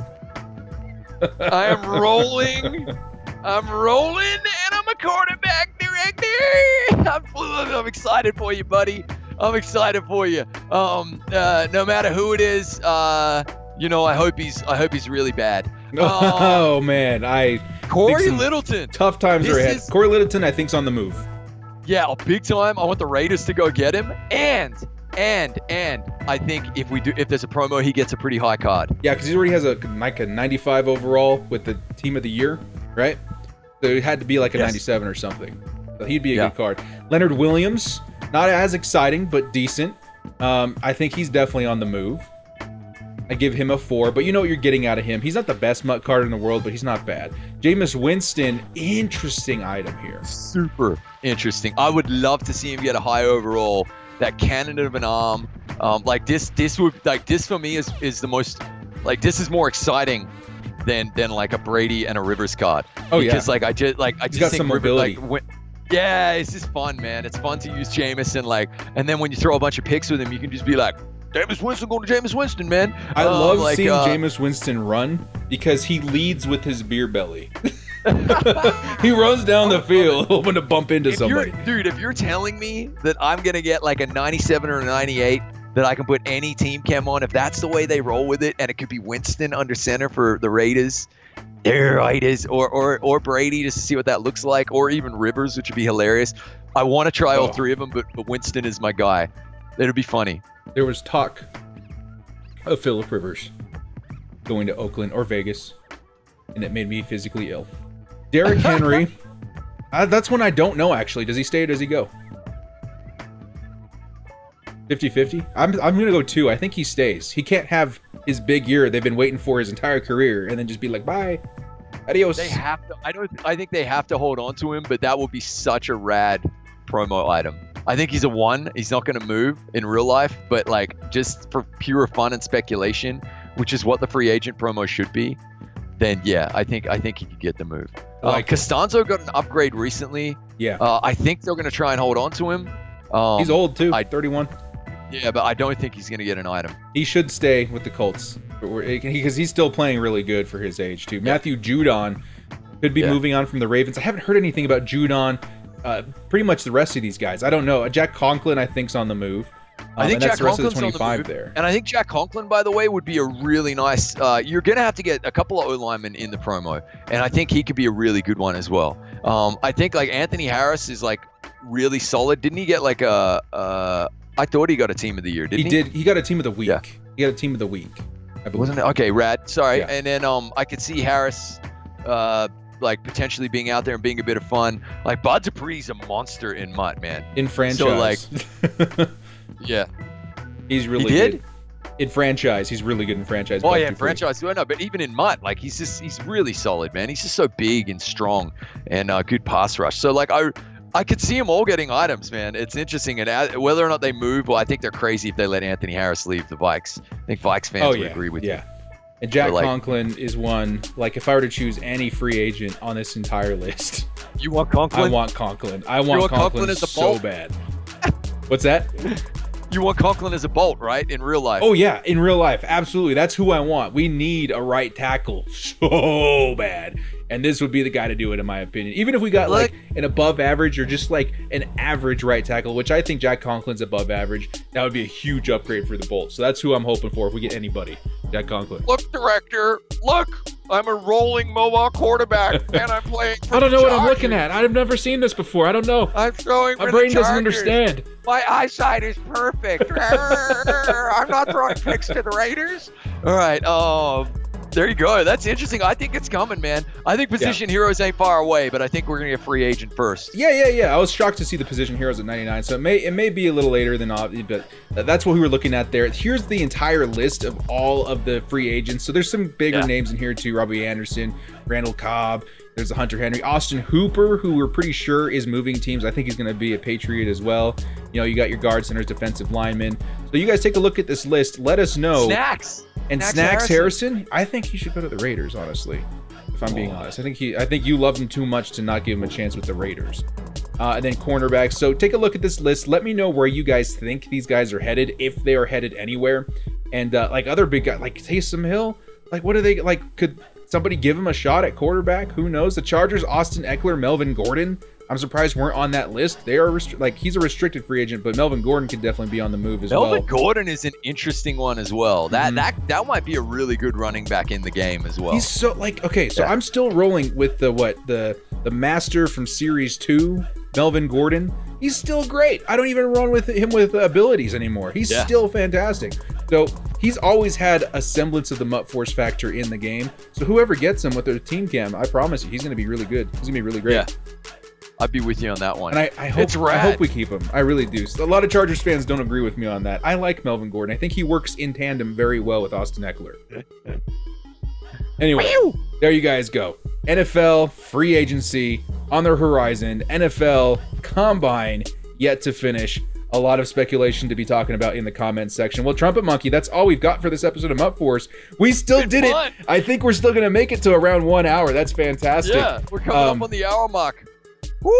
[SPEAKER 3] I am rolling. I'm rolling, and I'm a quarterback director. I'm excited for you, buddy. I'm excited for you. No matter who it is, I hope he's really bad.
[SPEAKER 2] Oh man,
[SPEAKER 3] Corey Littleton.
[SPEAKER 2] Tough times are ahead. Corey Littleton, I think's on the move.
[SPEAKER 3] Yeah, big time. I want the Raiders to go get him, and I think if there's a promo, he gets a pretty high card.
[SPEAKER 2] Yeah, because he already has a 95 overall with the team of the year, right? So it had to be like a 97 or something. So he'd be a good card. Leonard Williams, not as exciting, but decent. I think he's definitely on the move. I give him a 4, but you know what you're getting out of him. He's not the best MUT card in the world, but he's not bad. Jameis Winston, interesting item here.
[SPEAKER 3] Super interesting. I would love to see him get a high overall. That cannon of an arm, this for me is the most, like, this is more exciting than like a Brady and a Rivers card. Because I just
[SPEAKER 2] got some mobility.
[SPEAKER 3] It's just fun, man. It's fun to use Jameis and then when you throw a bunch of picks with him, you can just be like, Jameis Winston going to Jameis Winston, man.
[SPEAKER 2] I love seeing Jameis Winston run because he leads with his beer belly. He runs down the field hoping to bump into somebody.
[SPEAKER 3] If you're telling me that I'm going to get like a 97 or a 98 that I can put any team chem on, if that's the way they roll with it, and it could be Winston under center for the Raiders, there it is, or Brady just to see what that looks like, or even Rivers, which would be hilarious. I want to try all three of them, but Winston is my guy. It'll be funny.
[SPEAKER 2] There was talk of Phillip Rivers going to Oakland or Vegas, and it made me physically ill. Derrick Henry, That's one I don't know, actually. Does he stay or does he go? 50-50? I'm going to go 2. I think he stays. He can't have his big year they've been waiting for his entire career and then just be like, bye. Adios.
[SPEAKER 3] They have to. I think they have to hold on to him, but that would be such a rad promo item. I think he's a 1. He's not going to move in real life, but like just for pure fun and speculation, which is what the free agent promo should be, then yeah, I think he could get the move. Costanzo got an upgrade recently.
[SPEAKER 2] Yeah.
[SPEAKER 3] I think they're going to try and hold on to him.
[SPEAKER 2] He's old too, 31.
[SPEAKER 3] Yeah, but I don't think he's going to get an item.
[SPEAKER 2] He should stay with the Colts because he's still playing really good for his age too. Matthew Judon could be moving on from the Ravens. I haven't heard anything about Judon. Pretty much the rest of these guys. I don't know. Jack Conklin, I think, is on the move.
[SPEAKER 3] I think Jack
[SPEAKER 2] the rest of the
[SPEAKER 3] Conklin's
[SPEAKER 2] 25
[SPEAKER 3] on the move.
[SPEAKER 2] there.
[SPEAKER 3] And I think Jack Conklin, by the way, would be a really nice. You're going to have to get a couple of O-linemen in the promo, and I think he could be a really good one as well. I think like Anthony Harris is like really solid. Didn't he get like I thought he got a team of the year, didn't he?
[SPEAKER 2] He did. He got a team of the week.
[SPEAKER 3] Yeah.
[SPEAKER 2] He got a team of the week. I believe.
[SPEAKER 3] Wasn't it? Okay, rad. Sorry.
[SPEAKER 2] Yeah.
[SPEAKER 3] And then I could see Harris like potentially being out there and being a bit of fun. Like Bud Dupree's a monster in MUT, man.
[SPEAKER 2] In franchise.
[SPEAKER 3] So like, yeah,
[SPEAKER 2] he's really good. In franchise, he's really good in franchise.
[SPEAKER 3] Oh
[SPEAKER 2] Bud
[SPEAKER 3] yeah, in
[SPEAKER 2] Dupree.
[SPEAKER 3] franchise. Well, no, but even in MUT, like he's really solid, man. He's just so big and strong and good pass rush. So like I could see them all getting items, man. It's interesting, and whether or not they move, well, I think they're crazy if they let Anthony Harris leave the Vikes. I think Vikes fans would agree with you.
[SPEAKER 2] And Jack
[SPEAKER 3] like,
[SPEAKER 2] Conklin is one. Like, if I were to choose any free agent on this entire list,
[SPEAKER 3] you want Conklin?
[SPEAKER 2] I want Conklin. I want Conklin
[SPEAKER 3] as a
[SPEAKER 2] so
[SPEAKER 3] bolt?
[SPEAKER 2] bad. What's that?
[SPEAKER 3] You want Conklin as a bolt, right? In real life.
[SPEAKER 2] Oh yeah, in real life, absolutely. That's who I want. We need a right tackle so bad, and this would be the guy to do it, in my opinion. Even if we got like an above average or just like an average right tackle, which I think Jack Conklin's above average, that would be a huge upgrade for the Bolts. So that's who I'm hoping for if we get anybody. Jack Conklin.
[SPEAKER 4] Look, director, look, I'm a rolling Mohawk quarterback, and I'm playing for
[SPEAKER 5] I don't know
[SPEAKER 4] the
[SPEAKER 5] what I'm
[SPEAKER 4] Chargers.
[SPEAKER 5] looking at. I've never seen this before. I don't know.
[SPEAKER 4] I'm showing
[SPEAKER 5] My
[SPEAKER 4] for
[SPEAKER 5] brain
[SPEAKER 4] the
[SPEAKER 5] doesn't
[SPEAKER 4] Chargers.
[SPEAKER 5] understand.
[SPEAKER 4] My eyesight is perfect. I'm not throwing picks to the Raiders.
[SPEAKER 3] All right. There you go. That's interesting. I think it's coming, man. I think position heroes ain't far away, but I think we're gonna get free agent first.
[SPEAKER 2] Yeah. I was shocked to see the position heroes at 99, so it may be a little later than obvious, but that's what we were looking at there. Here's the entire list of all of the free agents. So there's some bigger names in here too: Robbie Anderson, Randall Cobb. There's a Hunter Henry, Austin Hooper, who we're pretty sure is moving teams. I think he's going to be a Patriot as well. You know, you got your guard centers, defensive linemen. So you guys take a look at this list. Let us know.
[SPEAKER 3] Snacks.
[SPEAKER 2] And Snacks Harrison, I think he should go to the Raiders, honestly. If I'm being honest, I think you love him too much to not give him a chance with the Raiders. And then cornerbacks. So take a look at this list. Let me know where you guys think these guys are headed, if they are headed anywhere. And like other big guys, like Taysom Hill, like what are they like? Could somebody give him a shot at quarterback? Who knows? The Chargers, Austin Eckler, Melvin Gordon. I'm surprised weren't on that list. They are he's a restricted free agent, but Melvin Gordon could definitely be on the move as well.
[SPEAKER 3] Melvin Gordon is an interesting one as well. That might be a really good running back in the game as well.
[SPEAKER 2] He's so I'm still rolling with the master from Series 2, Melvin Gordon. He's still great. I don't even run with him with abilities anymore. He's still fantastic. So he's always had a semblance of the MUT Force factor in the game. So whoever gets him with their team cam, I promise you, he's going to be really good. He's going to be really great.
[SPEAKER 3] Yeah. I'd be with you on that one.
[SPEAKER 2] And I hope we keep him. I really do. A lot of Chargers fans don't agree with me on that. I like Melvin Gordon. I think he works in tandem very well with Austin Eckler. Anyway, there you guys go. NFL free agency on the horizon. NFL combine yet to finish. A lot of speculation to be talking about in the comments section. Well, Trumpetmonkey, that's all we've got for this episode of MUT Force. We still did it. I think we're still going to make it to around 1 hour. That's fantastic.
[SPEAKER 3] Yeah, we're coming up on the hour mark. Woo,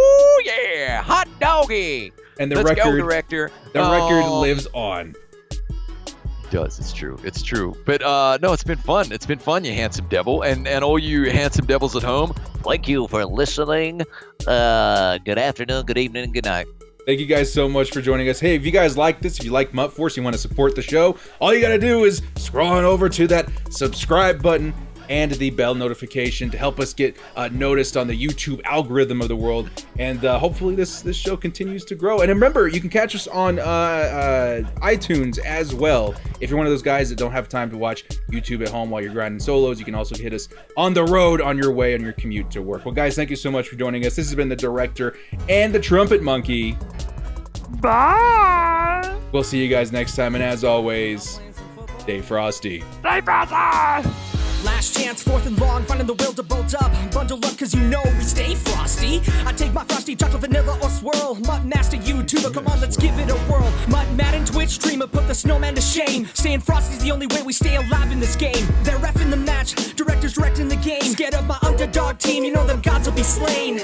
[SPEAKER 3] yeah, hot doggy.
[SPEAKER 2] And the
[SPEAKER 3] Let's
[SPEAKER 2] record,
[SPEAKER 3] go, director.
[SPEAKER 2] The record lives on.
[SPEAKER 3] It does. It's true. It's true. But no, it's been fun. It's been fun, you handsome devil. And all you handsome devils at home, thank you for listening. Good afternoon, good evening, and good night.
[SPEAKER 2] Thank you guys so much for joining us. Hey, if you guys like this, if you like MUT Force, you want to support the show, all you got to do is scroll on over to that subscribe button, and the bell notification to help us get noticed on the YouTube algorithm of the world. And hopefully this show continues to grow. And remember, you can catch us on iTunes as well. If you're one of those guys that don't have time to watch YouTube at home while you're grinding solos, you can also hit us on the road on your way on your commute to work. Well, guys, thank you so much for joining us. This has been the Director and the Trumpet Monkey.
[SPEAKER 4] Bye.
[SPEAKER 2] We'll see you guys next time, and as always, stay frosty.
[SPEAKER 4] Stay frosty.
[SPEAKER 6] Last chance, fourth and long, finding the will to bolt up. Bundle up, cause you know we stay frosty. I take my frosty chocolate, vanilla, or swirl. Mutt Master YouTuber, come on, let's give it a whirl. Mutt Madden Twitch streamer, put the snowman to shame. Staying frosty's the only way we stay alive in this game. They're reffing the match, directors directing the game. Scared of my underdog team, you know them gods will be slain.